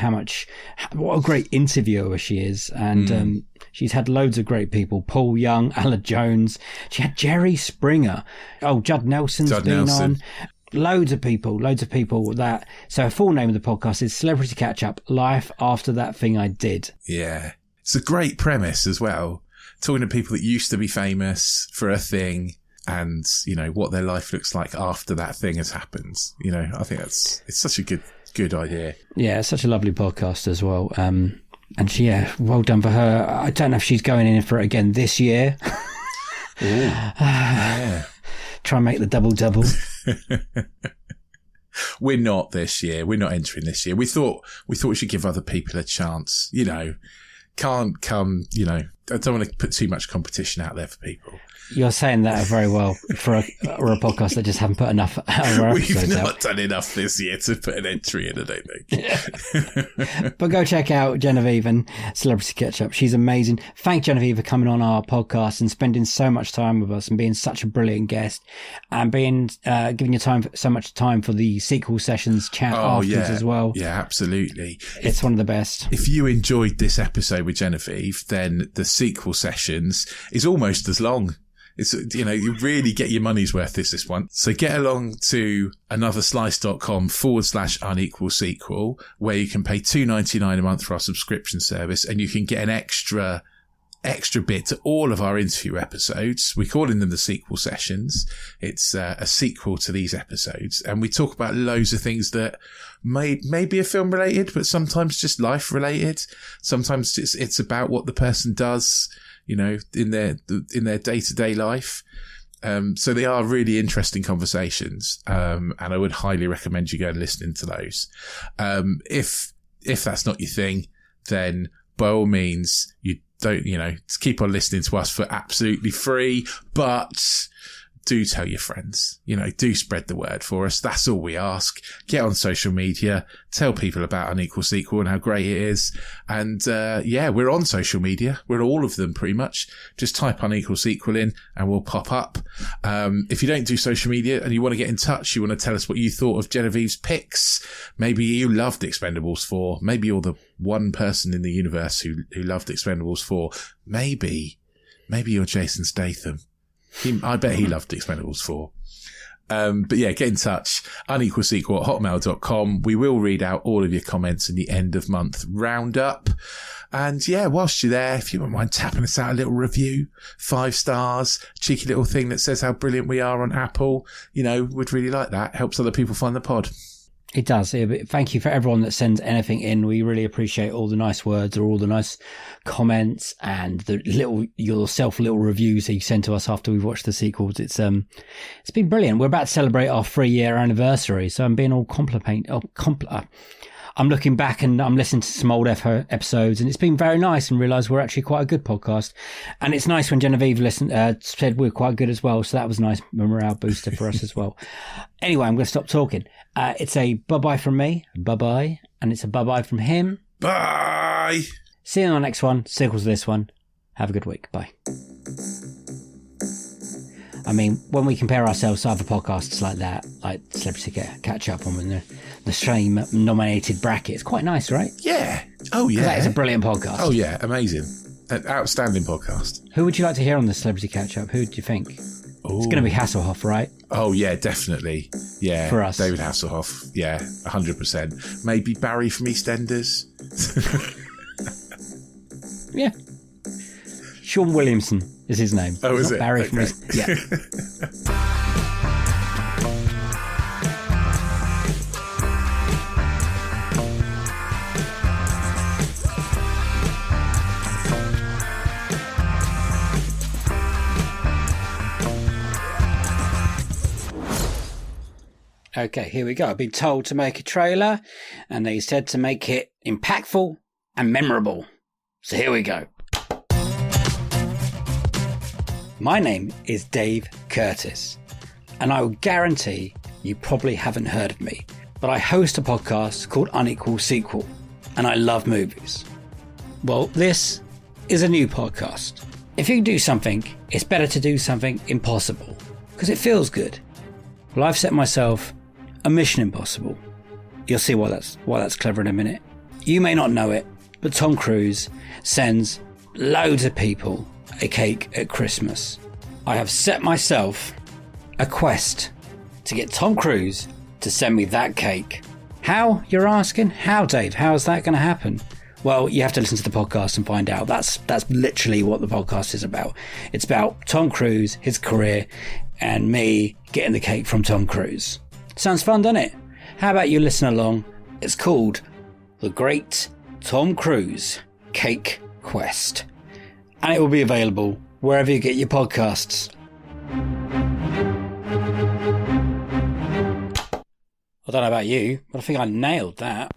what a great interviewer she is. And she's had loads of great people. Paul Young, Alan Jones. She had Jerry Springer. Oh, Judd Nelson's been on. Loads of people that. So her full name of the podcast is Celebrity Catch Up, Life After That Thing I Did. Yeah. It's a great premise as well. Talking to people that used to be famous for a thing and, you know, what their life looks like after that thing has happened. You know, I think it's such a good idea. Yeah, such a lovely podcast as well. And she, well done for her. I don't know if she's going in for it again this year. Ooh. Yeah. Try and make the double. We're not this year. We're not entering this year. We thought we should give other people a chance. You know, can't come, you know, I don't want to put too much competition out there for people. You're saying that very well for a podcast that just haven't put enough We've not done enough this year to put an entry in, I don't think. But go check out Genevieve and Celebrity Catch Up. She's amazing. Thank Genevieve for coming on our podcast and spending so much time with us and being such a brilliant guest and being giving you so much time for the sequel sessions chat afterwards as well. Yeah, absolutely. It's one of the best. If you enjoyed this episode with Genevieve, then the sequel sessions is almost as long. It's, you really get your money's worth this one. So get along to anotherslice.com/unequal sequel, where you can pay $2.99 a month for our subscription service, and you can get an extra bit to all of our interview episodes. We're calling them the sequel sessions. It's a sequel to these episodes, and we talk about loads of things that may be a film related, but sometimes just life related. Sometimes it's about what the person does, in their day-to-day life. So they are really interesting conversations, and I would highly recommend you go and listen to those. If that's not your thing, then by all means, you don't, keep on listening to us for absolutely free, but do tell your friends, do spread the word for us. That's all we ask. Get on social media, tell people about Unequal Sequel and how great it is. And, we're on social media. We're all of them pretty much. Just type Unequal Sequel in and we'll pop up. If you don't do social media and you want to get in touch, you want to tell us what you thought of Genevieve's picks. Maybe you loved Expendables 4. Maybe you're the one person in the universe who loved Expendables 4. Maybe you're Jason Statham. I bet he loved Expendables 4. But yeah, get in touch. unequalsequel@hotmail.com. We will read out all of your comments in the end of month roundup. And yeah, whilst you're there, if you wouldn't mind tapping us out a little review, 5 stars, cheeky little thing that says how brilliant we are on Apple, we'd really like that. Helps other people find the pod. It does. Thank you for everyone that sends anything in. We really appreciate all the nice words or all the nice comments and the little reviews that you send to us after we've watched the sequels. It's been brilliant. We're about to celebrate our 3-year anniversary, so I'm being all I'm looking back and I'm listening to some old episodes, and it's been very nice and realised we're actually quite a good podcast. And it's nice when Genevieve said we're quite good as well. So that was a nice morale booster for us as well. Anyway, I'm going to stop talking. It's a bye-bye from me. Bye-bye. And it's a bye-bye from him. Bye. See you on the next one. Sequels to this one. Have a good week. Bye. I mean, when we compare ourselves to other podcasts like that, like Celebrity Catch Up on the same nominated bracket, it's quite nice, right? Yeah. Oh, yeah. That is a brilliant podcast. Oh, yeah. Amazing. An outstanding podcast. Who would you like to hear on the Celebrity Catch Up? Who do you think? Ooh. It's going to be Hasselhoff, right? Oh, yeah, definitely. Yeah. For us. David Hasselhoff. Yeah, 100%. Maybe Barry from EastEnders. Yeah. Sean Williamson is his name. Oh, is it? Barry okay. from yeah. Okay, here we go. I've been told to make a trailer, and they said to make it impactful and memorable. So here we go. My name is Dave Curtis, and I will guarantee you probably haven't heard of me, but I host a podcast called Unequal Sequel, and I love movies. Well, this is a new podcast. If you can do something, it's better to do something impossible, because it feels good. Well, I've set myself a mission impossible. You'll see why that's clever in a minute. You may not know it, but Tom Cruise sends loads of people a cake at Christmas. I have set myself a quest to get Tom Cruise to send me that cake. How, you're asking? How, Dave? How is that going to happen? Well, you have to listen to the podcast and find out. That's literally what the podcast is about. It's about Tom Cruise, his career, and me getting the cake from Tom Cruise. Sounds fun, doesn't it? How about you listen along? It's called The Great Tom Cruise Cake Quest. And it will be available wherever you get your podcasts. I don't know about you, but I think I nailed that.